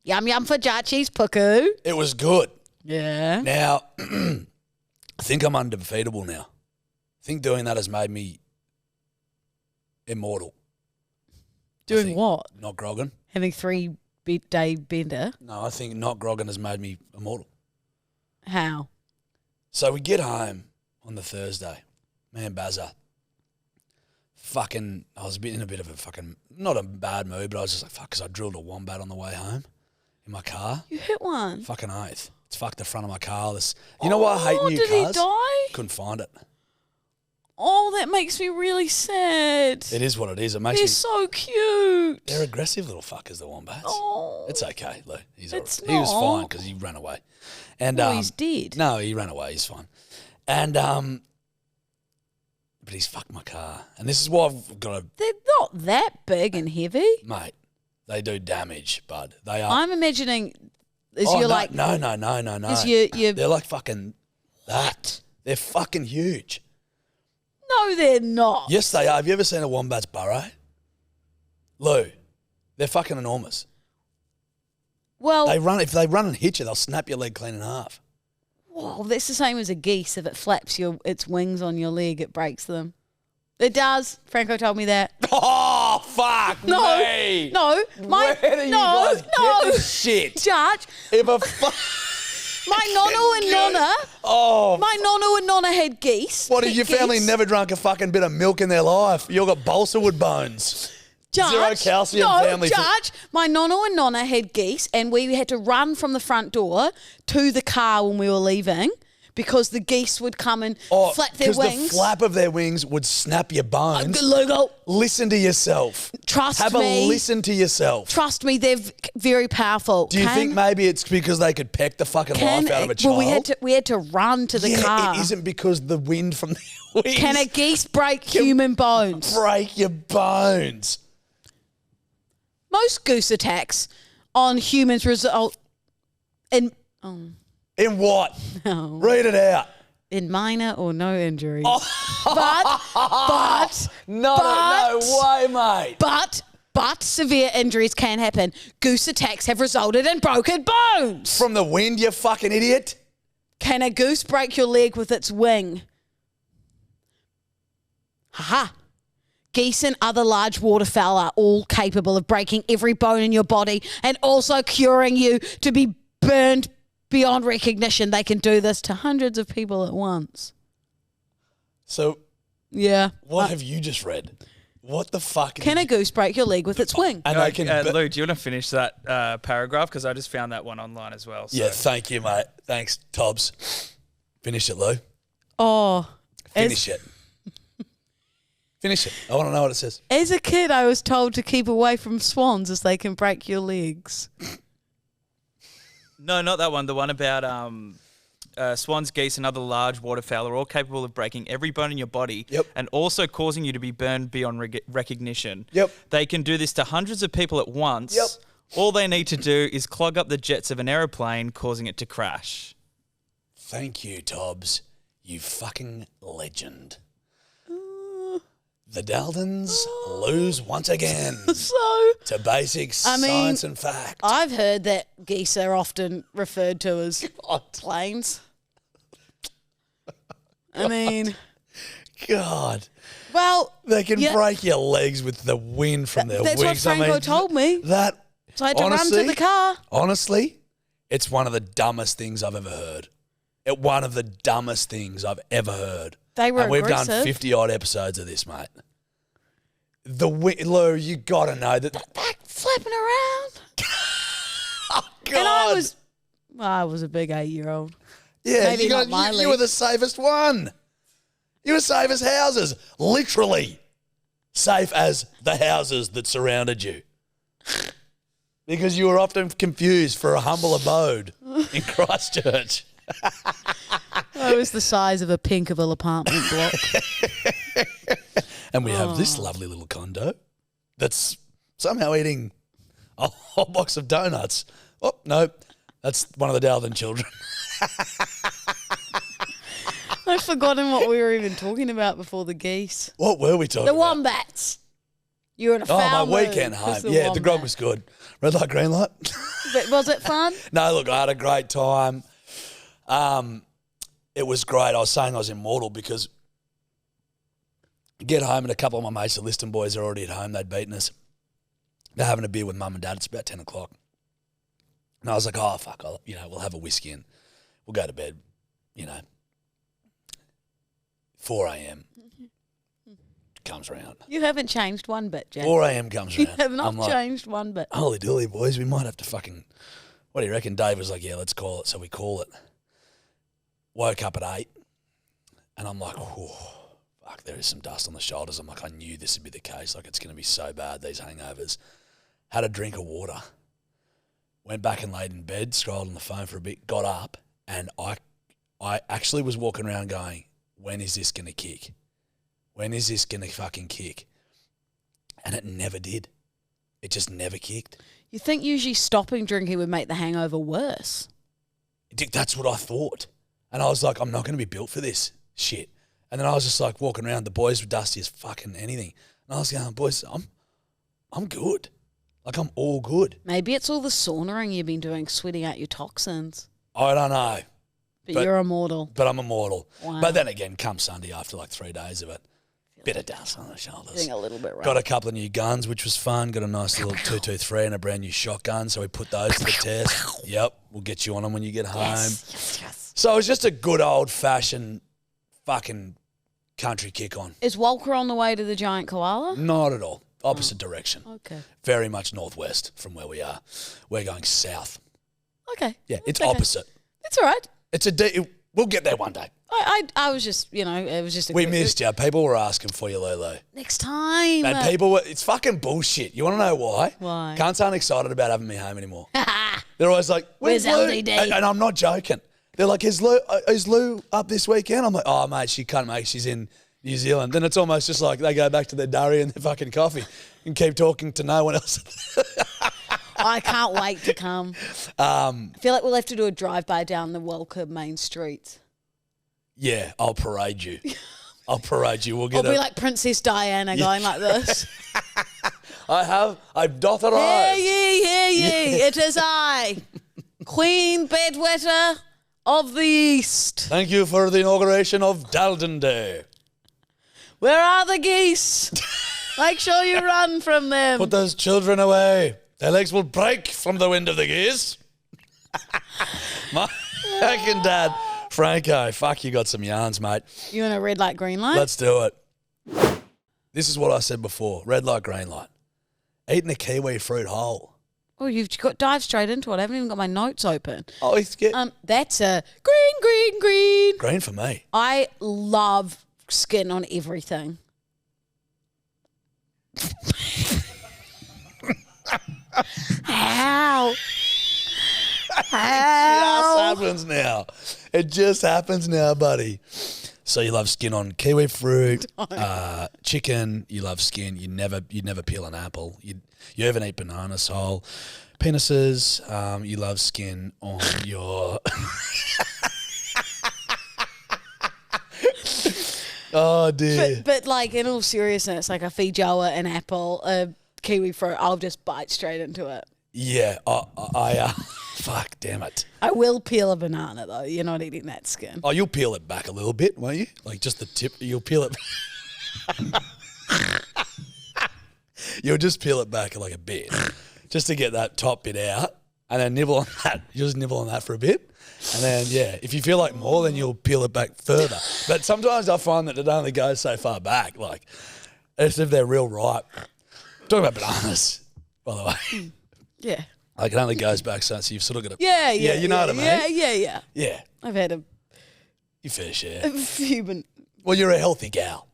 Speaker 2: Yum yum for Jachi's puku.
Speaker 1: It was good.
Speaker 2: Yeah.
Speaker 1: Now, I think I'm undefeatable now. I think doing that has made me immortal.
Speaker 2: Doing
Speaker 1: think.
Speaker 2: what?
Speaker 1: Not grogging.
Speaker 2: Having 3-day bender?
Speaker 1: No, I think not grogging has made me immortal.
Speaker 2: How?
Speaker 1: So we get home on the Thursday. Man, Bazza. Fucking, I was in a bit of a fucking, not a bad mood, but I was just like, fuck, because I drilled a wombat on the way home in my car.
Speaker 2: You hit one?
Speaker 1: Fucking oath. It's fucked the front of my car. You know why I hate new
Speaker 2: did
Speaker 1: cars?
Speaker 2: He die?
Speaker 1: Couldn't find it.
Speaker 2: Oh, that makes me really sad.
Speaker 1: It is what it is. It makes
Speaker 2: They're
Speaker 1: me.
Speaker 2: so cute.
Speaker 1: They're aggressive little fuckers, the wombats.
Speaker 2: Oh.
Speaker 1: It's okay, Lou. He was
Speaker 2: not.
Speaker 1: fine because he ran away. And
Speaker 2: Well, he's dead.
Speaker 1: No, he ran away. He's fine. And but he's fucked my car. And this is why I've got to.
Speaker 2: They're not that big and heavy.
Speaker 1: Mate, they do damage, bud. They are.
Speaker 2: I'm imagining is
Speaker 1: Oh,
Speaker 2: your
Speaker 1: no,
Speaker 2: like
Speaker 1: no.
Speaker 2: is your
Speaker 1: They're like fucking that. They're fucking huge.
Speaker 2: No, they're not.
Speaker 1: Yes, they are. Have you ever seen a wombat's burrow? Lou, they're fucking enormous.
Speaker 2: Well,
Speaker 1: If they run and hit you, they'll snap your leg clean in half.
Speaker 2: whoa, that's the same as a geese. If it flaps its wings on your leg, it breaks them. It does. Franco told me that.
Speaker 1: Oh, fuck me.
Speaker 2: No,
Speaker 1: Where do you guys get this shit?
Speaker 2: Judge,
Speaker 1: If a
Speaker 2: my nonno and nonna,
Speaker 1: Oh,
Speaker 2: my nonno and nonna had geese.
Speaker 1: what
Speaker 2: Pet
Speaker 1: if your family
Speaker 2: geese.
Speaker 1: never drunk a fucking bit of milk in their life? You've got balsa wood bones.
Speaker 2: Judge,
Speaker 1: Zero calcium
Speaker 2: no,
Speaker 1: family.
Speaker 2: Judge, my nonno and nonna had geese, and we had to run from the front door to the car when we were leaving because the geese would come and flap their
Speaker 1: Because
Speaker 2: wings.
Speaker 1: the flap of their wings would snap your bones.
Speaker 2: Lugo,
Speaker 1: Listen to yourself.
Speaker 2: trust
Speaker 1: Have
Speaker 2: me.
Speaker 1: a listen to yourself.
Speaker 2: Trust me, they're very powerful.
Speaker 1: Do you think maybe it's because they could peck the fucking life out of a child?
Speaker 2: Well, we had to run to the car.
Speaker 1: It isn't because the wind from the wings
Speaker 2: Can a geese break human bones?
Speaker 1: break your bones.
Speaker 2: Most goose attacks on humans result in
Speaker 1: In what?
Speaker 2: no,
Speaker 1: Read it out.
Speaker 2: in minor or no injuries.
Speaker 1: Oh.
Speaker 2: But
Speaker 1: No way, mate.
Speaker 2: but severe injuries can happen. Goose attacks have resulted in broken bones.
Speaker 1: From the wind, you fucking idiot.
Speaker 2: Can a goose break your leg with its wing? Haha. Geese and other large waterfowl are all capable of breaking every bone in your body and also curing you to be burned beyond recognition. They can do this to hundreds of people at once.
Speaker 1: So,
Speaker 2: Yeah.
Speaker 1: what have you just read? What the fuck?
Speaker 2: Can a goose break your leg with its wing?
Speaker 1: And they can.
Speaker 3: Lou, do you want to finish that paragraph? Because I just found that one online as well. So.
Speaker 1: Yeah, thank you, mate. Thanks, Tobbs. Finish it, Lou.
Speaker 2: Oh.
Speaker 1: Finish it. Finish it. I want to know what it says.
Speaker 2: As a kid, I was told to keep away from swans as they can break your legs.
Speaker 3: No, not that one. The one about swans, geese, and other large waterfowl are all capable of breaking every bone in your body and also causing you to be burned beyond recognition.
Speaker 1: Yep.
Speaker 3: They can do this to hundreds of people at once.
Speaker 1: Yep.
Speaker 3: All they need to do is clog up the jets of an aeroplane, causing it to crash.
Speaker 1: Thank you, Tobbs. You fucking legend. The Daldens lose once again
Speaker 2: So,
Speaker 1: to basic
Speaker 2: I mean,
Speaker 1: science and fact.
Speaker 2: I've heard that geese are often referred to as planes. I mean,
Speaker 1: God.
Speaker 2: Well,
Speaker 1: They can break your legs with the wind from their
Speaker 2: that's
Speaker 1: wings.
Speaker 2: what Franco told me. So I had to run to the car.
Speaker 1: Honestly, it's one of the dumbest things I've ever heard. One of the dumbest things I've ever heard.
Speaker 2: They were
Speaker 1: and we've
Speaker 2: aggressive.
Speaker 1: done 50-odd episodes of this, mate. Lou, you got to know that.
Speaker 2: They're flapping around.
Speaker 1: Oh, God.
Speaker 2: And I was a big 8-year-old.
Speaker 1: Yeah,
Speaker 2: Maybe not my
Speaker 1: you
Speaker 2: league.
Speaker 1: were the safest one. You were safe as houses. Literally safe as the houses that surrounded you. Because you were often confused for a humble abode in Christchurch.
Speaker 2: I was the size of a Pinkaville apartment block.
Speaker 1: And we have this lovely little condo that's somehow eating a whole box of donuts. Oh, no, that's one of the Dowden children.
Speaker 2: I've forgotten what we were even talking about before the geese.
Speaker 1: What were we talking
Speaker 2: The
Speaker 1: about?
Speaker 2: wombats. You were in a foul
Speaker 1: my
Speaker 2: mood
Speaker 1: weekend
Speaker 2: 'cause
Speaker 1: home. Yeah, the grog
Speaker 2: wombat.
Speaker 1: was good. Red light, green light.
Speaker 2: But was it fun?
Speaker 1: No, look, I had a great time. It was great. I was saying I was immortal because I get home and a couple of my mates, the Liston boys, are already at home. They'd beaten us. They're having a beer with mum and dad. It's about 10 o'clock. And I was like, oh, fuck, we'll have a whiskey and we'll go to bed, 4 a.m. comes around.
Speaker 2: You haven't changed one bit, Jack.
Speaker 1: 4 a.m. comes
Speaker 2: You
Speaker 1: around.
Speaker 2: have not
Speaker 1: I'm like,
Speaker 2: changed one bit.
Speaker 1: holy dooly, boys, we might have to fucking... What do you reckon? Dave was like, yeah, let's call it. So we call it. Woke up at 8 and I'm like, oh, fuck, there is some dust on the shoulders. I'm like, I knew this would be the case. Like, it's going to be so bad, these hangovers. Had a drink of water. Went back and laid in bed, scrolled on the phone for a bit, got up, and I actually was walking around going, when is this going to kick? When is this going to fucking kick? And it never did. It just never kicked.
Speaker 2: You think usually stopping drinking would make the hangover worse?
Speaker 1: That's what I thought. And I was like, I'm not going to be built for this shit. And then I was just like walking around. The boys were dusty as fucking anything. And I was going, boys, I'm good. Like, I'm all good.
Speaker 2: Maybe it's all the saunaing you've been doing, sweating out your toxins.
Speaker 1: I don't know.
Speaker 2: But you're immortal.
Speaker 1: But I'm immortal.
Speaker 2: Wow.
Speaker 1: But then again, come Sunday after like 3 days of it, bit of dust on the shoulders.
Speaker 2: Feeling a little bit rough.
Speaker 1: Got a couple of new guns, which was fun. Got a nice little 223 and a brand new shotgun. So we put those to the test. Yep. We'll get you on them when you get home.
Speaker 2: Yes.
Speaker 1: So it was just a good old-fashioned fucking country kick on.
Speaker 2: Is Walker on the way to the giant koala?
Speaker 1: Not at all. Opposite direction.
Speaker 2: Okay.
Speaker 1: Very much northwest from where we are. We're going south.
Speaker 2: Okay.
Speaker 1: Yeah, it's
Speaker 2: okay.
Speaker 1: opposite.
Speaker 2: It's all right.
Speaker 1: We'll get there one day.
Speaker 2: I was just, it was just a
Speaker 1: We missed you. People were asking for you, Lulu.
Speaker 2: Next time.
Speaker 1: And it's fucking bullshit. You want to know why?
Speaker 2: Why?
Speaker 1: Cunts aren't excited about having me home anymore. They're always like,
Speaker 2: Where's
Speaker 1: Lou?
Speaker 2: LDD?
Speaker 1: And I'm not joking. They're like, is Lou up this weekend? I'm like, oh, mate, she can't make. She's in New Zealand. Then it's almost just like they go back to their durry and their fucking coffee and keep talking to no one else.
Speaker 2: I can't wait to come. I feel like we'll have to do a drive-by down the Walker main streets.
Speaker 1: Yeah, I'll parade you. We'll
Speaker 2: I'll be like Princess Diana going like this.
Speaker 1: I've doth arrived.
Speaker 2: Hear ye, it is I, Queen Bedwetter of the East.
Speaker 1: Thank you for the inauguration of Dalton Day.
Speaker 2: Where are the geese? Make sure you run from them.
Speaker 1: Put those children away. Their legs will break from the wind of the geese. My fucking dad, Franco, fuck, you got some yarns, mate.
Speaker 2: You want a red light, green light?
Speaker 1: Let's do it. This is what I said before. Red light, green light. Eating a kiwi fruit whole.
Speaker 2: Oh, you've got dive straight into it. I haven't even got my notes open.
Speaker 1: Oh, it's
Speaker 2: That's a green.
Speaker 1: green for me.
Speaker 2: I love skin on everything. How?
Speaker 1: It just happens now, buddy. So you love skin on kiwi fruit, chicken. You love skin. You never peel an apple. You even eat bananas whole. Penises. You love skin on your. Oh dear.
Speaker 2: But like in all seriousness, like a feijoa, an apple, a kiwi fruit, I'll just bite straight into it.
Speaker 1: Yeah, Fuck, damn it.
Speaker 2: I will peel a banana though. You're not eating that skin.
Speaker 1: Oh, you'll peel it back a little bit, won't you? Like just the tip. You'll peel it. You'll just peel it back like a bit, just to get that top bit out, and then nibble on that. You just nibble on that for a bit, and then if you feel like more, then you'll peel it back further. But sometimes I find that it only goes so far back, like as if they're real ripe. Talking about bananas, by the way.
Speaker 2: Yeah.
Speaker 1: Like it only goes back so you've sort of got to.
Speaker 2: Yeah.
Speaker 1: You know what I mean?
Speaker 2: Yeah.
Speaker 1: Yeah.
Speaker 2: I've had a
Speaker 1: Your fair share.
Speaker 2: few
Speaker 1: Well, you're a healthy gal.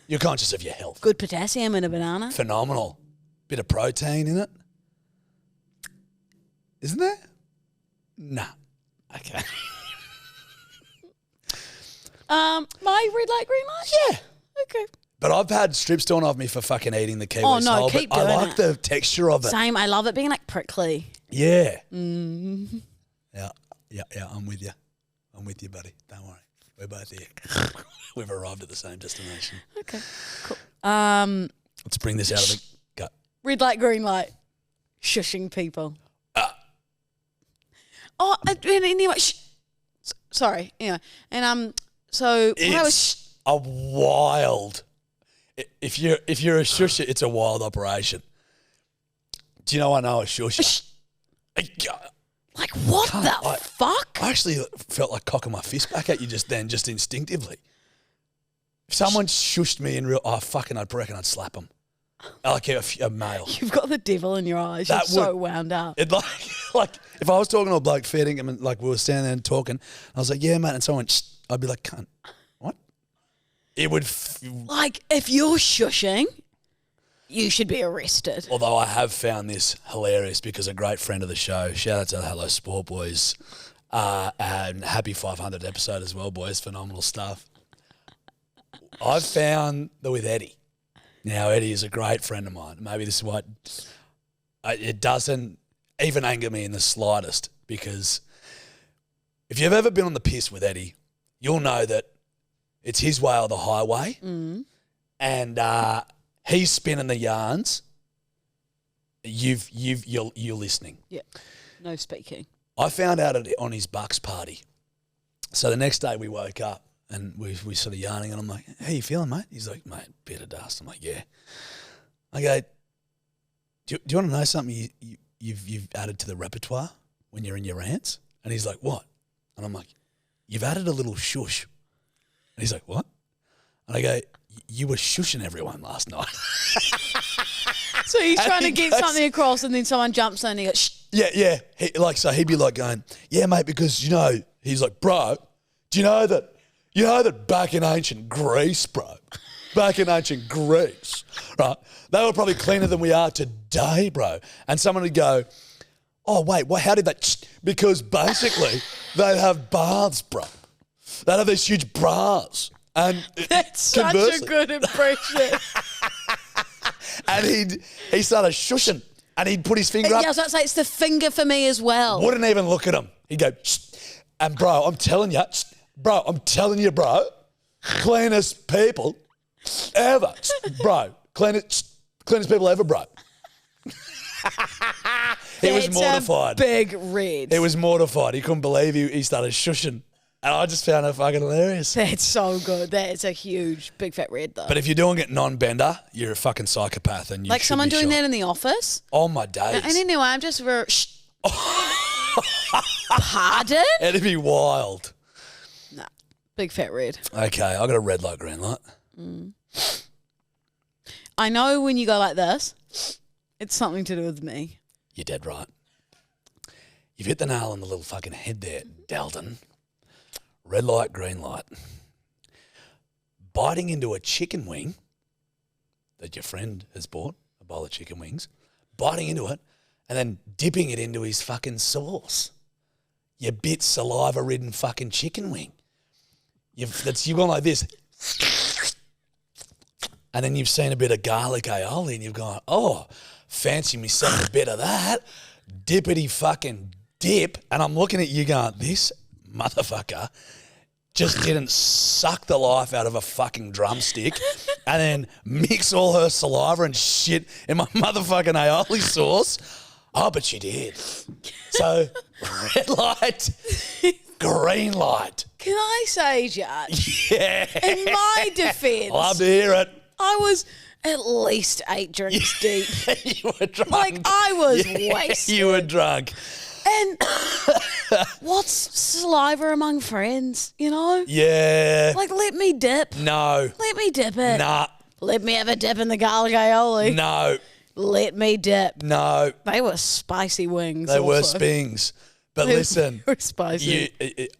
Speaker 1: You're conscious of your health.
Speaker 2: good potassium in a banana.
Speaker 1: Phenomenal. Bit of protein in it. Isn't there? Nah. Okay.
Speaker 2: My red light, green light?
Speaker 1: Yeah.
Speaker 2: Okay.
Speaker 1: But I've had strips torn off me for fucking eating the kiwi
Speaker 2: Oh, no,
Speaker 1: sole,
Speaker 2: keep
Speaker 1: but I
Speaker 2: doing
Speaker 1: like
Speaker 2: it.
Speaker 1: the texture of it.
Speaker 2: Same. I love it being like prickly.
Speaker 1: Yeah. Yeah, I'm with you. I'm with you, buddy. Don't worry. We're both here. We've arrived at the same destination.
Speaker 2: Okay. Cool.
Speaker 1: Let's bring this out of the gut.
Speaker 2: Red light, green light. Shushing people. Anyway. Sorry. Anyway. And so when I was.
Speaker 1: It's a wild. If you're a shusher, it's a wild operation. Do you know I know a shusher?
Speaker 2: Like, what the fuck?
Speaker 1: I actually felt like cocking my fist back at you just then, just instinctively. If someone shushed me in real, I'd reckon I'd slap them. Like a male.
Speaker 2: You've got the devil in your eyes.
Speaker 1: That
Speaker 2: You're so
Speaker 1: would-
Speaker 2: wound up.
Speaker 1: It like if I was talking to a bloke feeding him and like we were standing there and talking, I was like, yeah, mate, and someone went, shh, I'd be like, cunt. What? It would.
Speaker 2: Like, if you're shushing, you should be arrested.
Speaker 1: Although I have found this hilarious because a great friend of the show, shout out to the Hello Sport Boys, and happy 500 episode as well, boys. Phenomenal stuff. I've found that with Eddie. Now, Eddie is a great friend of mine. Maybe this is why it doesn't even anger me in the slightest, because if you've ever been on the piss with Eddie, you'll know that it's his way or the highway. And he's spinning the yarns. You're listening.
Speaker 2: Yeah. No speaking.
Speaker 1: I found out on his Bucks party. So the next day we woke up and we sort of yarning, and I'm like, how you feeling, mate? He's like, mate, bit of dust. I'm like, yeah. I go, do you want to know something you've added to the repertoire when you're in your rants? And he's like, what? And I'm like, you've added a little shush. And he's like, what? And I go, you were shushing everyone last night.
Speaker 2: So he's
Speaker 1: And
Speaker 2: trying to
Speaker 1: he
Speaker 2: get
Speaker 1: goes-
Speaker 2: something across, and then someone jumps in and he goes, shh.
Speaker 1: Yeah. So he'd be like going, yeah, mate, because, he's like, bro, do you know that back in ancient Greece, right, they were probably cleaner than we are today, bro. And someone would go, oh, wait, how did that? Because basically they'd have baths, bro. They'd have these huge bras. And
Speaker 2: That's such a
Speaker 1: conversely-
Speaker 2: good impression.
Speaker 1: And he started shushing, and he'd put his finger
Speaker 2: Yeah,
Speaker 1: up.
Speaker 2: I was about to say, it's the finger for me as well.
Speaker 1: Wouldn't even look at him. He'd go, shh. And bro, I'm telling you, bro, cleanest people ever, bro, cleanest people ever, bro. He was
Speaker 2: That's
Speaker 1: mortified.
Speaker 2: A big red.
Speaker 1: He was mortified. He couldn't believe he started shushing. And I just found it fucking hilarious.
Speaker 2: That's so good. That's a huge, big fat red though.
Speaker 1: But if you're doing it non-bender, you're a fucking psychopath, and you
Speaker 2: like
Speaker 1: should
Speaker 2: someone
Speaker 1: be
Speaker 2: doing
Speaker 1: shot.
Speaker 2: that in the office.
Speaker 1: Oh my days.
Speaker 2: And anyway, I'm just shh. Pardon?
Speaker 1: It'd be wild.
Speaker 2: Nah, big fat red.
Speaker 1: Okay, I got a red light, green light.
Speaker 2: I know when you go like this, it's something to do with me.
Speaker 1: You're dead right. You've hit the nail on the little fucking head there, Dalton. Red light, green light. Biting into a chicken wing that your friend has bought, a bowl of chicken wings, biting into it and then dipping it into his fucking sauce. You bit saliva-ridden fucking chicken wing. You've gone like this. And then you've seen a bit of garlic aioli and you've gone, oh, fancy myself a bit of that. Dippity fucking dip. And I'm looking at you going, this motherfucker just didn't suck the life out of a fucking drumstick and then mix all her saliva and shit in my motherfucking aioli sauce. Oh, but she did. So, red light, green light.
Speaker 2: Can I say, Judge?
Speaker 1: Yeah.
Speaker 2: In my defence,
Speaker 1: Love to hear it.
Speaker 2: I was at least 8 drinks deep.
Speaker 1: You were drunk.
Speaker 2: Like, I was wasted.
Speaker 1: You were drunk.
Speaker 2: And what's saliva among friends, you know?
Speaker 1: Yeah.
Speaker 2: Like, let me dip.
Speaker 1: No.
Speaker 2: Let me dip it.
Speaker 1: Nah.
Speaker 2: Let me have a dip in the garlic aioli.
Speaker 1: No.
Speaker 2: Let me dip.
Speaker 1: No.
Speaker 2: They were spicy wings.
Speaker 1: They were
Speaker 2: also.
Speaker 1: spings. But
Speaker 2: They
Speaker 1: listen,
Speaker 2: were spicy.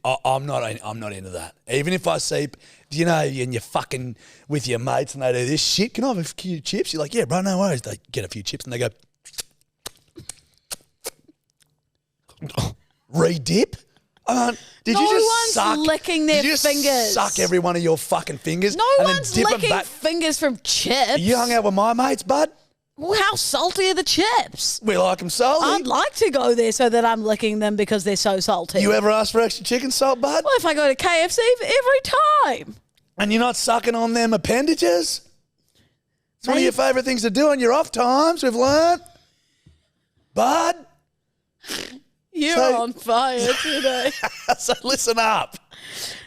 Speaker 1: I'm not into that. Even if I see, you know, and you're fucking with your mates and they do this shit, can I have a few chips? You're like, yeah, bro, no worries. They get a few chips and they go, re-dip? Did
Speaker 2: No
Speaker 1: you just
Speaker 2: one's
Speaker 1: suck,
Speaker 2: licking their
Speaker 1: did you just
Speaker 2: fingers.
Speaker 1: suck every one of your fucking fingers?
Speaker 2: No
Speaker 1: and then
Speaker 2: one's
Speaker 1: dip 'em
Speaker 2: licking
Speaker 1: back?
Speaker 2: fingers from chips.
Speaker 1: You hung out with my mates, bud?
Speaker 2: Well, how salty are the chips?
Speaker 1: We like them salty.
Speaker 2: I'd like to go there so that I'm licking them because they're so salty.
Speaker 1: You ever ask for extra chicken salt, bud?
Speaker 2: Well, if I go to KFC every time.
Speaker 1: And you're not sucking on them appendages? It's one of
Speaker 2: Mate.
Speaker 1: your favourite things to do on your off times, we've learnt. Bud,
Speaker 2: You're
Speaker 1: So-
Speaker 2: on fire today.
Speaker 1: so listen up.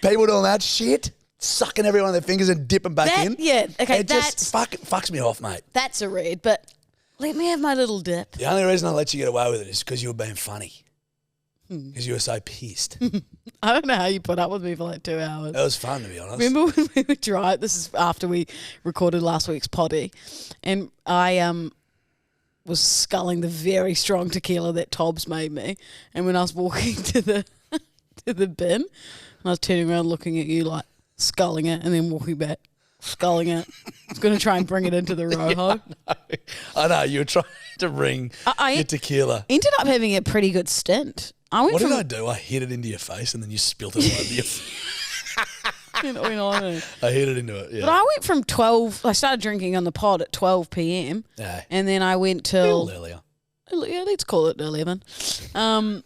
Speaker 1: People doing that shit, sucking every one of their fingers and dipping back in.
Speaker 2: Yeah, okay,
Speaker 1: It just fucks me off, mate.
Speaker 2: that's a red, but let me have my little dip.
Speaker 1: The only reason I let you get away with it is because you were being funny. Because you were so pissed. It
Speaker 2: I don't know how you put up with me for like 2 hours.
Speaker 1: was fun, to be honest.
Speaker 2: Remember when we were driving? This is after we recorded last week's potty, and I was sculling the very strong tequila that Tobbs made me. And when I was walking to the to the bin, I was turning around looking at you like sculling it, and then walking back, sculling it. I was going to try and bring it into the Rojo.
Speaker 1: I know, you were trying to bring
Speaker 2: I-
Speaker 1: your tequila.
Speaker 2: Ended up having a pretty good stint. I went
Speaker 1: What
Speaker 2: from
Speaker 1: did I do? I hit it into your face and then you spilt it all over your face.
Speaker 2: you know,
Speaker 1: I hit it into it, yeah.
Speaker 2: but I went from 12. I started drinking on the pod at 12 p.m.
Speaker 1: Yeah.
Speaker 2: and then I went
Speaker 1: A
Speaker 2: till
Speaker 1: little earlier.
Speaker 2: yeah, let's call it 11. And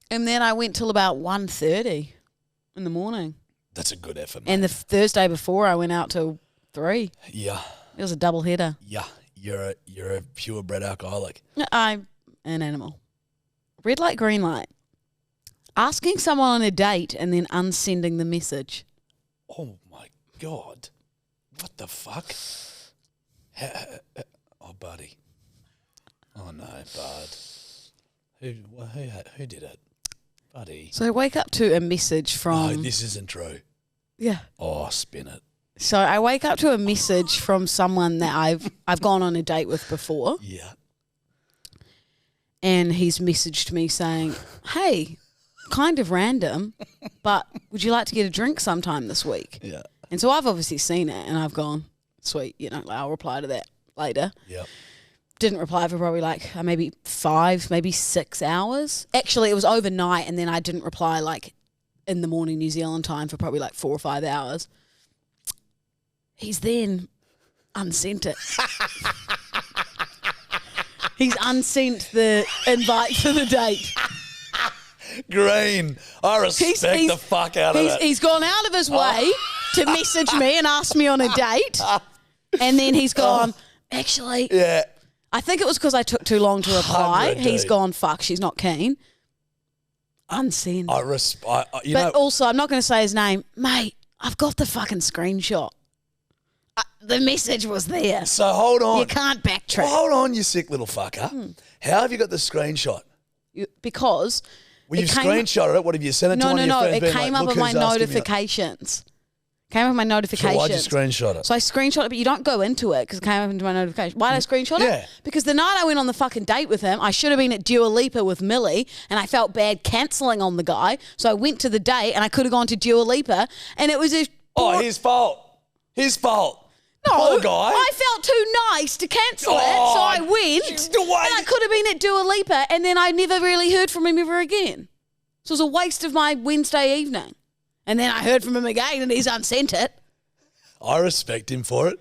Speaker 2: then I went till about 1:30 in the morning.
Speaker 1: That's a good effort, mate.
Speaker 2: And the Thursday before, I went out till 3.
Speaker 1: Yeah.
Speaker 2: It was a double header.
Speaker 1: Yeah. You're a purebred alcoholic.
Speaker 2: I'm an animal. Red light, green light. Asking someone on a date and then unsending the message.
Speaker 1: Oh my God. What the fuck? Oh, buddy. Oh no, bud. Who did it? Buddy.
Speaker 2: So I wake up to a message from...
Speaker 1: No, this isn't true.
Speaker 2: yeah.
Speaker 1: Oh, spin it.
Speaker 2: So I wake up to a message from someone that I've gone on a date with before,
Speaker 1: Yeah.
Speaker 2: and he's messaged me saying, "Hey, kind of random, but would you like to get a drink sometime this week?"
Speaker 1: Yeah.
Speaker 2: And so I've obviously seen it, and I've gone, "Sweet, I'll reply to that later."
Speaker 1: Yeah.
Speaker 2: Didn't reply for probably like maybe 5, maybe 6 hours. Actually, it was overnight, and then I didn't reply like in the morning New Zealand time for probably like 4 or 5 hours. He's then unsent it. He's unsent the invite for the date.
Speaker 1: Green. I respect the fuck out of that.
Speaker 2: He's gone out of his way to message me and ask me on a date. And then he's gone, actually,
Speaker 1: Yeah.
Speaker 2: I think it was because I took too long to reply.
Speaker 1: 100,
Speaker 2: He's
Speaker 1: dude.
Speaker 2: gone, fuck, she's not keen. Unsend.
Speaker 1: You
Speaker 2: But
Speaker 1: know,
Speaker 2: also, I'm not going to say his name. Mate, I've got the fucking screenshot. The message was there.
Speaker 1: so hold on.
Speaker 2: You can't backtrack.
Speaker 1: Well, hold on, you sick little fucker. How have you got the screenshot?
Speaker 2: Because
Speaker 1: Well, you've
Speaker 2: it came-
Speaker 1: screenshotted it. What have you sent it to one of your friends?
Speaker 2: It
Speaker 1: being
Speaker 2: came
Speaker 1: like,
Speaker 2: up
Speaker 1: "Look
Speaker 2: on my
Speaker 1: who's asking me out."
Speaker 2: notifications. Came up on my
Speaker 1: So
Speaker 2: notifications.
Speaker 1: why'd you screenshot it?
Speaker 2: So I screenshot it, but you don't go into it because it came up into my notification. Why did I screenshot
Speaker 1: Yeah.
Speaker 2: it? Because the night I went on the fucking date with him, I should have been at Dua Lipa with Millie, and I felt bad cancelling on the guy. So I went to the date, and I could have gone to Dua Lipa, and it was a
Speaker 1: His fault. His fault.
Speaker 2: no.
Speaker 1: Poor guy.
Speaker 2: I felt too nice to cancel it, so I went,
Speaker 1: the way-
Speaker 2: and I could have been at Dua Lipa, and then I never really heard from him ever again. So it was a waste of my Wednesday evening. And then I heard from him again, and he's unsent it.
Speaker 1: I respect him for it.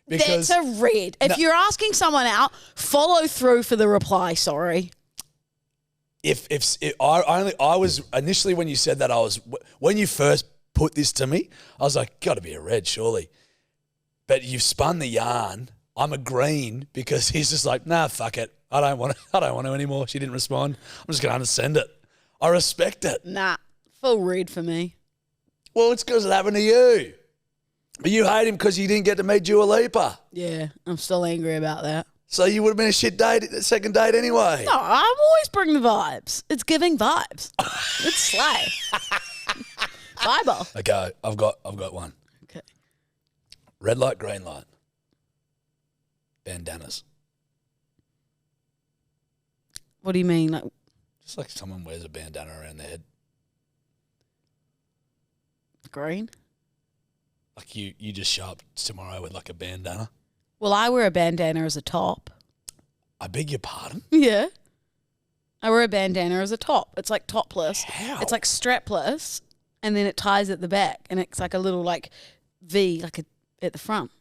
Speaker 1: Because
Speaker 2: That's a red. If you're asking someone out, follow through for the reply. Sorry.
Speaker 1: I was initially when you said that, when you first put this to me, I was like, got to be a red, surely. But you've spun the yarn. I'm a green because he's just like, nah, fuck it. I don't want to anymore. She didn't respond. I'm just going to unsend it. I respect it.
Speaker 2: Nah, full red for me.
Speaker 1: Well, it's because it happened to you. But you hate him because you didn't get to meet Dua Lipa.
Speaker 2: Yeah, I'm still angry about that.
Speaker 1: So you would have been a shit date, second date anyway.
Speaker 2: No, I'm always bringing the vibes. It's giving vibes. It's slay. Bible.
Speaker 1: Okay, I've got one.
Speaker 2: Okay.
Speaker 1: Red light, green light. Bandanas.
Speaker 2: What do you mean? Like,
Speaker 1: Just like someone wears a bandana around their head.
Speaker 2: green?
Speaker 1: Like you just show up tomorrow with like a bandana.
Speaker 2: Well, I wear a bandana as a top.
Speaker 1: I beg your pardon?
Speaker 2: Yeah. I wear a bandana as a top. It's like topless.
Speaker 1: How?
Speaker 2: It's like strapless, and then it ties at the back, and it's like a little like V, like at the front.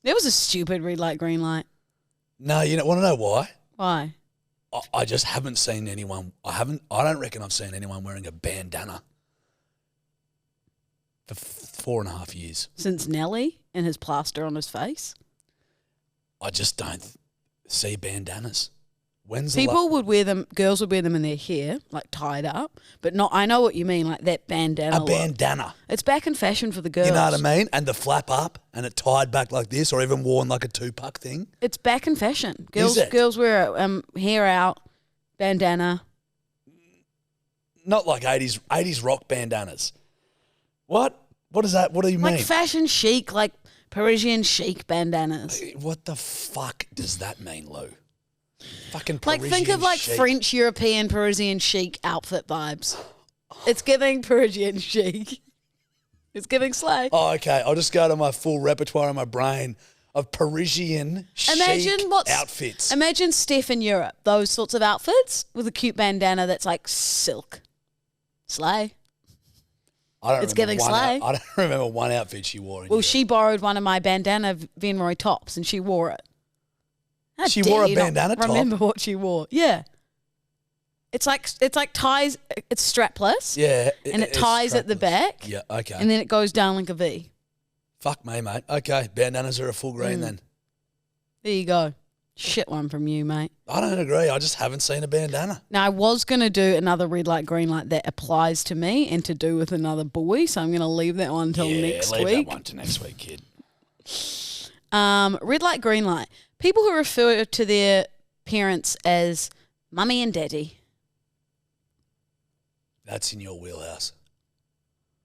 Speaker 2: There was a stupid red light, green light.
Speaker 1: No, you want to know why?
Speaker 2: Why?
Speaker 1: I just haven't seen anyone. I don't reckon I've seen anyone wearing a bandana for 4.5 years.
Speaker 2: Since Nelly and his plaster on his face?
Speaker 1: I just don't see bandanas. When's the
Speaker 2: People would wear them, girls would wear them in their hair, like tied up, but not, I know what you mean, like that bandana.
Speaker 1: a bandana?
Speaker 2: It's back in fashion for the girls.
Speaker 1: You know what I mean? And the flap up and it tied back like this, or even worn like a two-puck thing.
Speaker 2: It's back in fashion.
Speaker 1: Is it?
Speaker 2: Girls wear hair out, bandana.
Speaker 1: Not like 80s rock bandanas. What? What is that? What do you mean?
Speaker 2: Like fashion chic, like Parisian chic bandanas.
Speaker 1: What the fuck does that mean, Lou? Fucking
Speaker 2: Like
Speaker 1: Parisian
Speaker 2: think of like
Speaker 1: chic.
Speaker 2: French, European, Parisian chic outfit vibes. It's giving Parisian chic. It's giving slay.
Speaker 1: Oh, okay. I'll just go to my full repertoire in my brain of Parisian chic outfits.
Speaker 2: Imagine Steph in Europe, those sorts of outfits with a cute bandana that's like silk. Slay. It's giving slay.
Speaker 1: I don't remember one outfit she wore.
Speaker 2: Well, she borrowed one of my bandana Venroy tops and she wore it. How
Speaker 1: She
Speaker 2: dare
Speaker 1: wore a
Speaker 2: you not
Speaker 1: bandana top?
Speaker 2: Remember what she wore? Yeah. It's like ties. It's strapless.
Speaker 1: Yeah,
Speaker 2: and it ties at the
Speaker 1: strapless.
Speaker 2: back.
Speaker 1: Yeah, okay.
Speaker 2: And then it goes down like a V.
Speaker 1: Fuck me, mate. Okay, bandanas are a full green then.
Speaker 2: There you go. Shit one from you, mate.
Speaker 1: I don't agree. I just haven't seen a bandana.
Speaker 2: Now, I was going to do another red light, green light that applies to me and to do with another boy, so I'm going to leave that one until next
Speaker 1: leave
Speaker 2: week.
Speaker 1: that one to next week, kid.
Speaker 2: Red light, green light. People who refer to their parents as mummy and daddy.
Speaker 1: That's in your wheelhouse.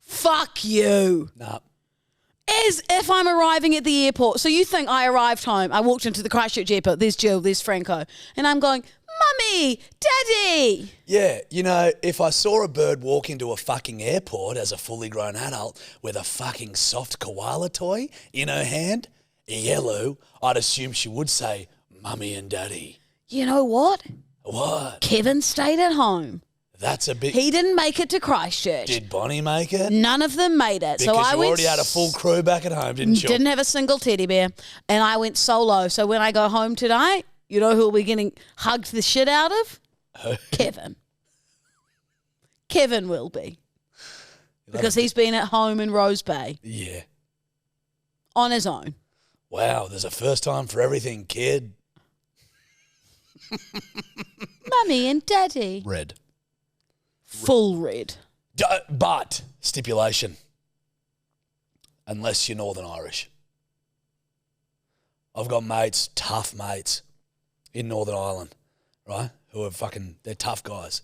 Speaker 2: Fuck you.
Speaker 1: Nah.
Speaker 2: As if I'm arriving at the airport. So you think I arrived home, I walked into the Christchurch airport, there's Jill, there's Franco, and I'm going, Mummy, Daddy.
Speaker 1: Yeah, if I saw a bird walk into a fucking airport as a fully grown adult with a fucking soft koala toy in her hand, yellow, I'd assume she would say, Mummy and Daddy.
Speaker 2: You know what?
Speaker 1: What?
Speaker 2: Kevin stayed at home.
Speaker 1: That's a big...
Speaker 2: He didn't make it to Christchurch.
Speaker 1: Did Bonnie make it?
Speaker 2: None of them made it.
Speaker 1: Because
Speaker 2: so I
Speaker 1: you
Speaker 2: went
Speaker 1: already had a full crew back at home, didn't you?
Speaker 2: Didn't have a single teddy bear. And I went solo. So when I go home tonight, you know who will be getting hugged the shit out of? Kevin. Kevin will be. Because he's been at home in Rose Bay.
Speaker 1: Yeah.
Speaker 2: On his own.
Speaker 1: Wow, there's a first time for everything, kid.
Speaker 2: Mummy and Daddy.
Speaker 1: Red.
Speaker 2: Full red.
Speaker 1: But, stipulation, unless you're Northern Irish. I've got mates, tough mates, in Northern Ireland, right, who are they're tough guys.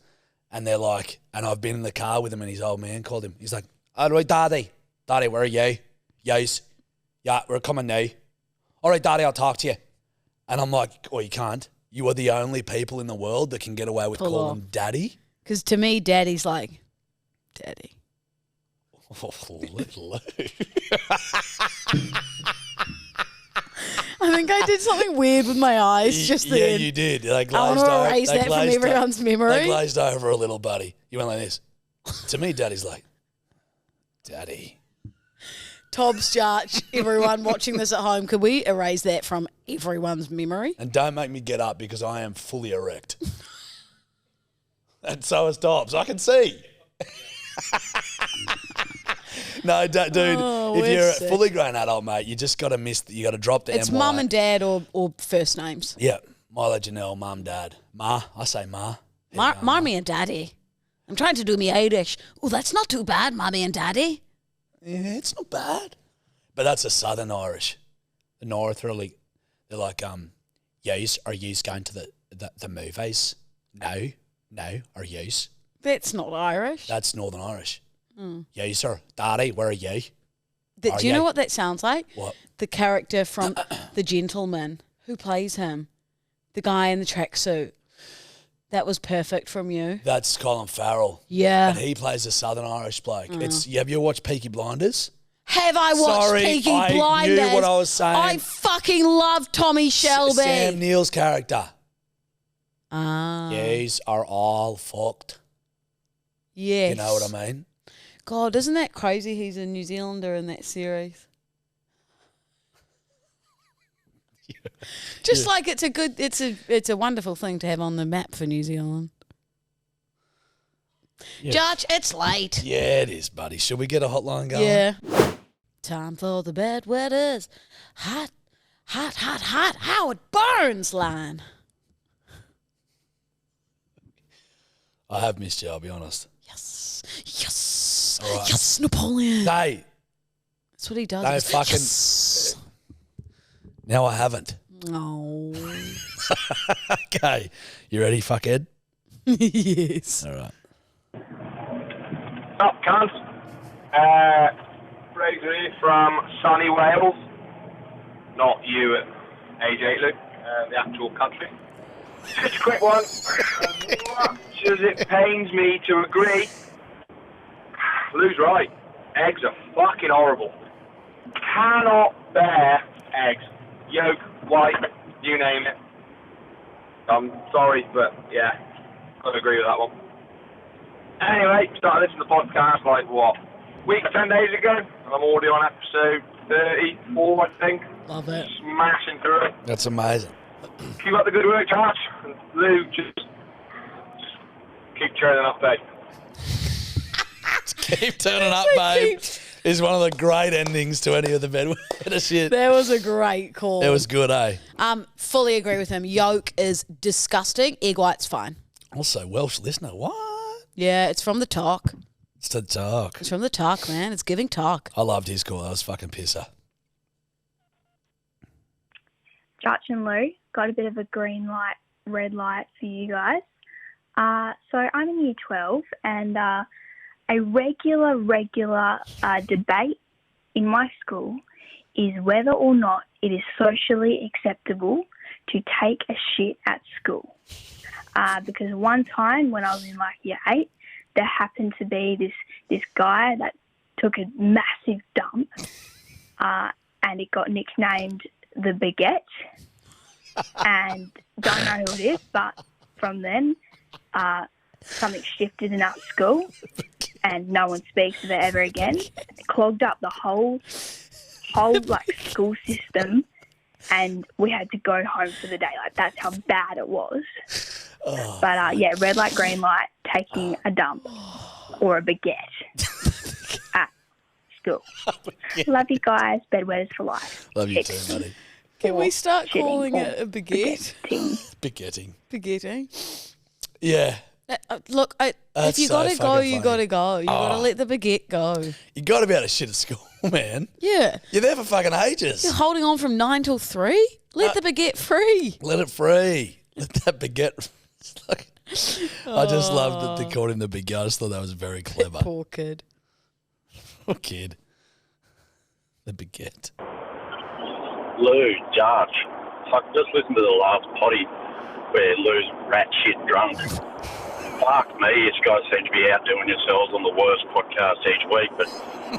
Speaker 1: And they're like, and I've been in the car with him and his old man called him. He's like, all right, Daddy. Daddy, where are you? Yes. Yeah, we're coming now. All right, Daddy, I'll talk to you. And I'm like, well, you can't. You are the only people in the world that can get away with calling him Daddy.
Speaker 2: Because to me, Daddy's like, Daddy.
Speaker 1: Oh, little.
Speaker 2: I think I did something weird with my eyes just then.
Speaker 1: Yeah, you did. They glazed
Speaker 2: I want to
Speaker 1: over.
Speaker 2: erase
Speaker 1: They
Speaker 2: that from
Speaker 1: glazed
Speaker 2: everyone's
Speaker 1: They
Speaker 2: memory.
Speaker 1: glazed over a little, buddy. You went like this. To me, Daddy's like, Daddy.
Speaker 2: Tobbs Jarch, everyone watching this at home, could we erase that from everyone's memory?
Speaker 1: And don't make me get up because I am fully erect. And so is Dobbs. I can see. No, dude.
Speaker 2: Oh,
Speaker 1: if
Speaker 2: we're
Speaker 1: you're
Speaker 2: sick.
Speaker 1: a fully grown adult, mate, you just got to you got to drop the
Speaker 2: It's
Speaker 1: MY.
Speaker 2: mum and dad or first names.
Speaker 1: Yeah, Milo, Janelle, mum, dad, ma. I say ma. There you go,
Speaker 2: Mommy and daddy. I'm trying to do me Irish. Oh, that's not too bad, mommy and daddy.
Speaker 1: Yeah, it's not bad. But that's a Southern Irish. The North really, they're like, yous, are yous going to the movies? No, are yous?
Speaker 2: That's not Irish.
Speaker 1: That's Northern Irish. Yous, sir. Daddy, where are you?
Speaker 2: Do you
Speaker 1: you?
Speaker 2: know what that sounds like?
Speaker 1: What?
Speaker 2: The character from The Gentleman. Who plays him? The guy in the tracksuit. That was perfect from you.
Speaker 1: That's Colin Farrell.
Speaker 2: Yeah.
Speaker 1: And he plays a Southern Irish bloke. Have you ever watched Peaky Blinders?
Speaker 2: Have I watched
Speaker 1: Sorry,
Speaker 2: Peaky
Speaker 1: I
Speaker 2: Blinders?
Speaker 1: knew what I was saying.
Speaker 2: I fucking love Tommy Shelby.
Speaker 1: Sam Neill's character.
Speaker 2: Ah.
Speaker 1: Yous are all fucked.
Speaker 2: Yes.
Speaker 1: You know what I mean?
Speaker 2: God, isn't that crazy? He's a New Zealander in that series. Just like it's a wonderful thing to have on the map for New Zealand.
Speaker 1: Yeah.
Speaker 2: Judge, it's late.
Speaker 1: Yeah, it is, buddy. Should we get a hotline going?
Speaker 2: Yeah. Time for the Bedwetters hot, how it burns line.
Speaker 1: I have missed you, I'll be honest.
Speaker 2: Yes,
Speaker 1: All right.
Speaker 2: yes, Napoleon.
Speaker 1: Hey,
Speaker 2: That's what he does.
Speaker 1: no
Speaker 2: It's,
Speaker 1: fucking.
Speaker 2: yes.
Speaker 1: Now I haven't.
Speaker 2: Oh.
Speaker 1: Okay. You ready, fuckhead?
Speaker 2: Yes.
Speaker 1: All right.
Speaker 4: Up, cunt. Fraser here from sunny Wales. Not you at age 8, Luke. The actual country. Just a quick one. Much as it pains me to agree, Lou's right. Eggs are fucking horrible. Cannot bear eggs. Yolk, white, you name it. I'm sorry, but yeah, I'd agree with that one. Anyway, started listening to the podcast like what? Week 10 days ago. I'm already on episode 34, I think.
Speaker 2: Love it.
Speaker 4: Smashing through it.
Speaker 1: That's amazing.
Speaker 4: Keep up the good work, Josh. And Lou, just keep churning up, babe.
Speaker 1: Keep turning up, babe. Is one of the great endings to any of the Bedwetters shit.
Speaker 2: That was a great call.
Speaker 1: It was good, eh?
Speaker 2: Fully agree with him. Yolk is disgusting. Egg white's fine.
Speaker 1: Also, Welsh listener. What?
Speaker 2: Yeah, it's from the talk.
Speaker 1: It's the talk.
Speaker 2: It's from the talk, man. It's giving talk.
Speaker 1: I loved his call. That was fucking pisser.
Speaker 5: Judge and Lou, got a bit of a green light, red light for you guys. So I'm in year 12 and a regular debate in my school is whether or not it is socially acceptable to take a shit at school. Because one time when I was in like year 8, there happened to be this guy that took a massive dump and it got nicknamed the Baguette. And don't know who it is, but from then something shifted in our school and no one speaks of it ever again. It clogged up the whole like school system and we had to go home for the day. Like that's how bad it was.
Speaker 1: Oh.
Speaker 5: But yeah, red light, green light, taking a dump or a baguette at school. Love you guys. Bedwetters for life.
Speaker 1: Love you too, buddy.
Speaker 2: Can we start
Speaker 5: shitting
Speaker 2: calling
Speaker 5: or
Speaker 2: it a baguette?
Speaker 5: Baguetting.
Speaker 1: Baguetting. Yeah.
Speaker 2: Look, if
Speaker 1: That's
Speaker 2: you
Speaker 1: so
Speaker 2: gotta go,
Speaker 1: fucking
Speaker 2: you
Speaker 1: funny.
Speaker 2: gotta go. You gotta let the baguette go.
Speaker 1: You got to be able to shit at school, man.
Speaker 2: Yeah.
Speaker 1: You're there for fucking ages.
Speaker 2: You're holding on from 9 till 3? Let the baguette free.
Speaker 1: Let it free. Let that baguette. I just loved that they called him the big guy. I just thought that was very clever.
Speaker 2: Poor kid.
Speaker 1: Poor kid. The baguette.
Speaker 6: Lou, Judge, fuck, just listen to the last potty where Lou's rat shit drunk. Fuck me, you guys seem to be outdoing yourselves on the worst podcast each week, but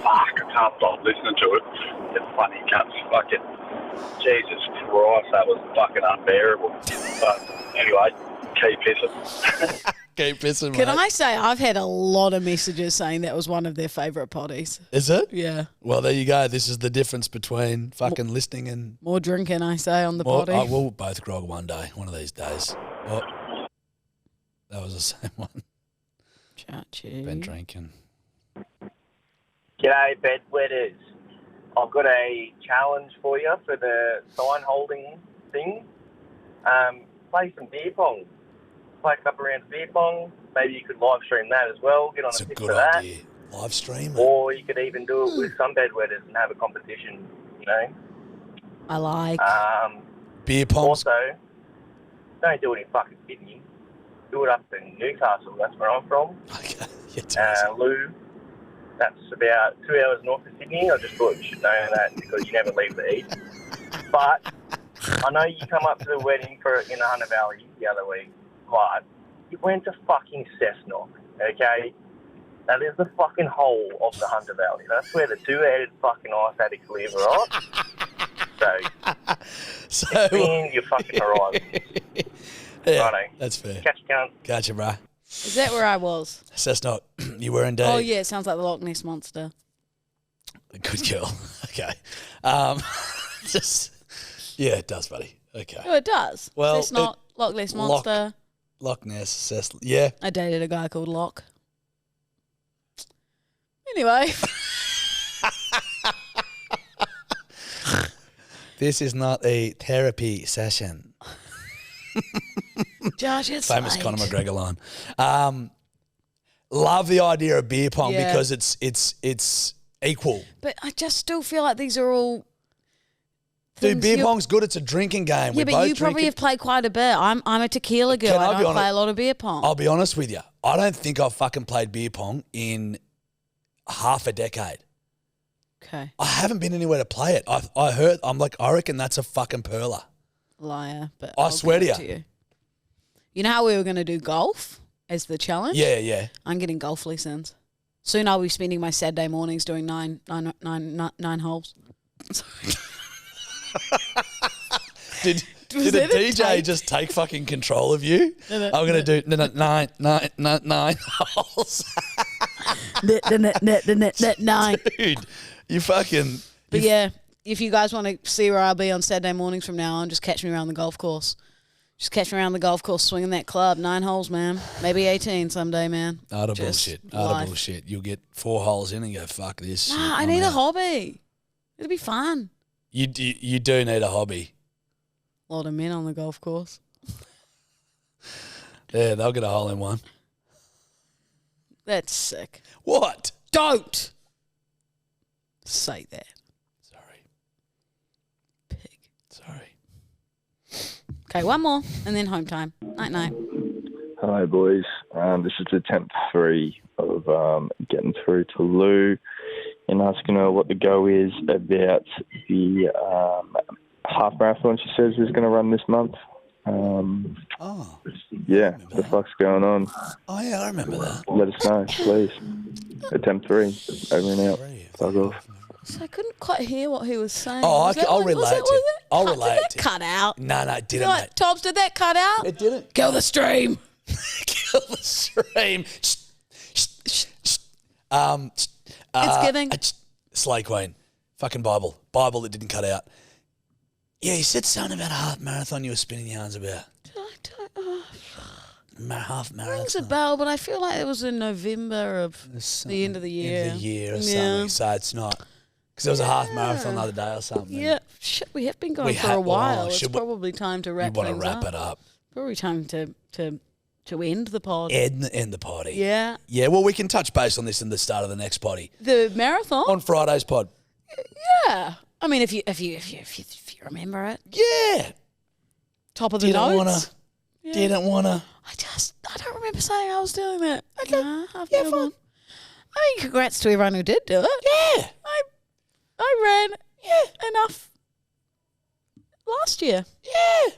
Speaker 6: fuck, I can't stop listening to it. It's funny cuts, fucking Jesus Christ, that was fucking unbearable. But anyway, keep pissing.
Speaker 1: Keep pissing,
Speaker 2: Can
Speaker 1: mate.
Speaker 2: I say I've had a lot of messages saying that was one of their favourite potties.
Speaker 1: Is it?
Speaker 2: Yeah.
Speaker 1: Well, there you go. This is the difference between fucking listening and...
Speaker 2: More drinking, I say, on the
Speaker 1: Well,
Speaker 2: potty.
Speaker 1: we'll both grog one day, one of these days. Oh, that was the same one.
Speaker 2: Chachi.
Speaker 1: Been drinking.
Speaker 7: G'day, Bedwetters. I've got a challenge for you for the sign holding thing. Play some beer pong. Play a couple rounds of beer pong. Maybe you could live stream that as well. Get on
Speaker 1: That's
Speaker 7: a
Speaker 1: a
Speaker 7: pick
Speaker 1: good
Speaker 7: for that.
Speaker 1: idea. Live stream it.
Speaker 7: Or you could even do it with some bedwetters and have a competition, you know.
Speaker 2: I like.
Speaker 1: Beer pongs.
Speaker 7: Also, don't do it in fucking Sydney. Do it up in Newcastle. That's where I'm from.
Speaker 1: Okay. Yeah, tell us.
Speaker 7: Lou, that's about 2 hours north of Sydney. I just thought you should know that because you never leave the east. But I know you come up to the wedding in the Hunter Valley the other week, but you went to fucking Cessnock, okay? That is the fucking whole of the Hunter Valley. That's where the two-headed fucking ice addicts live, all right? So expand your fucking horizon.
Speaker 1: Yeah,
Speaker 7: Righto.
Speaker 1: that's fair.
Speaker 7: Catch you, cunt.
Speaker 1: Gotcha, bro.
Speaker 2: Is that where I was?
Speaker 1: Cessnock, you were indeed.
Speaker 2: Oh, yeah, it sounds like the Loch Ness Monster.
Speaker 1: Good girl. Okay. Yeah, it does, buddy. Okay.
Speaker 2: Oh, it does.
Speaker 1: Well,
Speaker 2: It's not Loch Ness Monster.
Speaker 1: Loch Ness, yeah.
Speaker 2: I dated a guy called Loch. Anyway.
Speaker 1: This is not a therapy session.
Speaker 2: Josh, it's
Speaker 1: Famous
Speaker 2: late.
Speaker 1: Conor McGregor line. Love the idea of beer pong
Speaker 2: Yeah.
Speaker 1: because it's equal.
Speaker 2: But I just still feel like these are all...
Speaker 1: Dude,
Speaker 2: things
Speaker 1: beer
Speaker 2: you-
Speaker 1: pong's good. It's a drinking game.
Speaker 2: Yeah,
Speaker 1: We
Speaker 2: but
Speaker 1: both
Speaker 2: you probably
Speaker 1: drink
Speaker 2: have
Speaker 1: it.
Speaker 2: played quite a bit. I'm a tequila girl.
Speaker 1: Can I
Speaker 2: I
Speaker 1: be
Speaker 2: don't play
Speaker 1: honest?
Speaker 2: a lot of beer pong.
Speaker 1: I'll be honest with you. I don't think I've fucking played beer pong in half a decade.
Speaker 2: Okay.
Speaker 1: I haven't been anywhere to play it. I reckon that's a fucking perler.
Speaker 2: Liar. But
Speaker 1: I
Speaker 2: I'll
Speaker 1: swear
Speaker 2: give
Speaker 1: to
Speaker 2: it
Speaker 1: you.
Speaker 2: You know how we were going to do golf as the challenge?
Speaker 1: Yeah.
Speaker 2: I'm getting golf lessons. Soon I'll be spending my Saturday mornings doing nine holes.
Speaker 1: Did
Speaker 2: Was
Speaker 1: a
Speaker 2: that a
Speaker 1: DJ
Speaker 2: tape?
Speaker 1: just take fucking control of you?
Speaker 2: No.
Speaker 1: I'm going to do nine holes.
Speaker 2: Nine.
Speaker 1: Dude, you fucking...
Speaker 2: But yeah, if you guys want to see where I'll be on Saturday mornings from now on, just catch me around the golf course. Just catch me around the golf course swinging that club. 9 holes, man. Maybe 18 someday, man.
Speaker 1: Utter
Speaker 2: Just
Speaker 1: bullshit.
Speaker 2: life.
Speaker 1: Utter bullshit. You'll get 4 holes in and go, fuck this. shit.
Speaker 2: Nah, I
Speaker 1: I'm
Speaker 2: need a
Speaker 1: out.
Speaker 2: hobby. It'll be fun.
Speaker 1: You do need a hobby.
Speaker 2: A lot of men on the golf course.
Speaker 1: Yeah, they'll get a hole in one.
Speaker 2: That's sick.
Speaker 1: What?
Speaker 2: Don't say that.
Speaker 1: Sorry.
Speaker 2: Pig.
Speaker 1: Sorry.
Speaker 2: Okay, one more and then home time. Night.
Speaker 8: Hi, boys. This is attempt 3 of getting through to Lou and asking her what the go is about the half marathon she says is going to run this month. Yeah, the fuck's going on?
Speaker 1: Oh, yeah, I remember that.
Speaker 8: Let us know, please. Attempt 3, over and out. Fuck off.
Speaker 2: So I couldn't quite hear what he was saying.
Speaker 1: Oh,
Speaker 2: Was that
Speaker 1: I'll
Speaker 2: like- was
Speaker 1: relate
Speaker 2: that-
Speaker 1: to
Speaker 2: was
Speaker 1: it.
Speaker 2: that
Speaker 1: I'll
Speaker 2: cut-
Speaker 1: relate
Speaker 2: Did that
Speaker 1: to it.
Speaker 2: cut out?
Speaker 1: No, it didn't,
Speaker 2: What,
Speaker 1: mate.
Speaker 2: Tops, did that cut out?
Speaker 1: It didn't.
Speaker 2: Kill the stream.
Speaker 1: Kill the stream.
Speaker 2: It's giving.
Speaker 1: Slay Queen. Fucking Bible. Bible that didn't cut out. Yeah, you said something about a half marathon you were spinning yarns about. Half marathon.
Speaker 2: Rings a bell, but I feel like it was in November of the end of the year.
Speaker 1: End of the year or something. So it's not. Because there was a half marathon the other day or something.
Speaker 2: Yeah, shit, we have been going
Speaker 1: We
Speaker 2: for
Speaker 1: have-
Speaker 2: a while.
Speaker 1: oh,
Speaker 2: It's
Speaker 1: should we-
Speaker 2: probably time to
Speaker 1: You
Speaker 2: wrap
Speaker 1: want to
Speaker 2: things
Speaker 1: wrap
Speaker 2: up.
Speaker 1: it up.
Speaker 2: Probably time to end the pod.
Speaker 1: End the potty.
Speaker 2: Yeah.
Speaker 1: Yeah, well, we can touch base on this in the start of the next potty.
Speaker 2: The marathon?
Speaker 1: On Friday's pod.
Speaker 2: Yeah. I mean, if you remember it.
Speaker 1: Yeah.
Speaker 2: Top of the
Speaker 1: Didn't
Speaker 2: notes.
Speaker 1: wanna.
Speaker 2: Yeah.
Speaker 1: Didn't want to.
Speaker 2: I don't remember saying I was doing that. Okay. Nah, I've
Speaker 1: Yeah,
Speaker 2: never
Speaker 1: fine.
Speaker 2: won. I mean, congrats to everyone who did do it.
Speaker 1: Yeah.
Speaker 2: I ran enough last year.
Speaker 1: Yeah.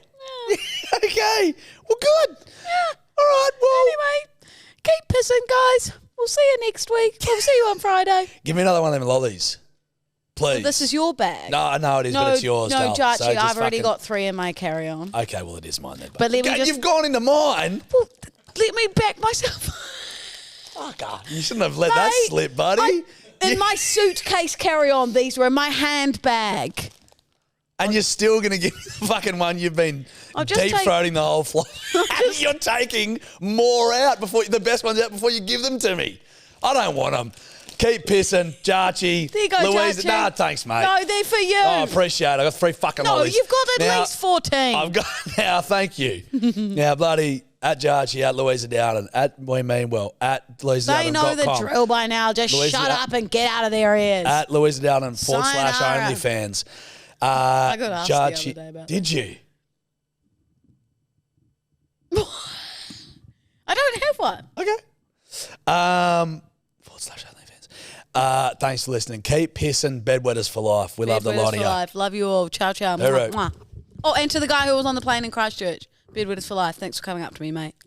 Speaker 1: Okay. Well, good.
Speaker 2: Yeah.
Speaker 1: All right. Well,
Speaker 2: Anyway, keep pissing, guys. We'll see you next week. We'll see you on Friday.
Speaker 1: give me another one of them lollies, please.
Speaker 2: This is your bag.
Speaker 1: No, I know it is, but it's yours.
Speaker 2: No,
Speaker 1: Dal.
Speaker 2: Jarchi,
Speaker 1: So just
Speaker 2: I've already
Speaker 1: fucking-
Speaker 2: got 3 in my carry-on.
Speaker 1: Okay, well, it is mine then.
Speaker 2: But let me
Speaker 1: God,
Speaker 2: just-
Speaker 1: You've gone into mine.
Speaker 2: Well, let me back myself.
Speaker 1: Fucker. You shouldn't have let that
Speaker 2: Mate,
Speaker 1: slip, buddy.
Speaker 2: In my suitcase carry-on, these were in my handbag.
Speaker 1: And you're still going to give me the fucking one you've been
Speaker 2: I'll just
Speaker 1: deep throating the whole flight. And you're taking more out before the best ones out before you give them to me. I don't want them. Keep pissing, Jarchi.
Speaker 2: There you go,
Speaker 1: Louise.
Speaker 2: Jarchi.
Speaker 1: Nah, thanks, mate.
Speaker 2: No, they're for you.
Speaker 1: Oh, I appreciate it. I got 3 fucking
Speaker 2: no,
Speaker 1: lollies.
Speaker 2: you've got at
Speaker 1: Now,
Speaker 2: least 14.
Speaker 1: I've got now. Thank you. Now, bloody at Jarchi, at Louisa Dowden, at We Mean Well, at Louisa
Speaker 2: They know the drill by now. Just shut up and get out of their ears.
Speaker 1: At Louisa Dowden /
Speaker 2: Sayonara.
Speaker 1: OnlyFans.
Speaker 2: I got asked the
Speaker 1: Jarchi,
Speaker 2: other day about
Speaker 1: did you?
Speaker 2: I don't have one.
Speaker 1: Okay. / OnlyFans. Thanks for listening. Keep pissing, Bedwetters for life. We love the lot of you.
Speaker 2: for life. Love you all. Ciao, ciao.
Speaker 1: Hooroo.
Speaker 2: Mwah, mwah. Oh, and to the guy who was on the plane in Christchurch. Bedwetters for life. Thanks for coming up to me, mate.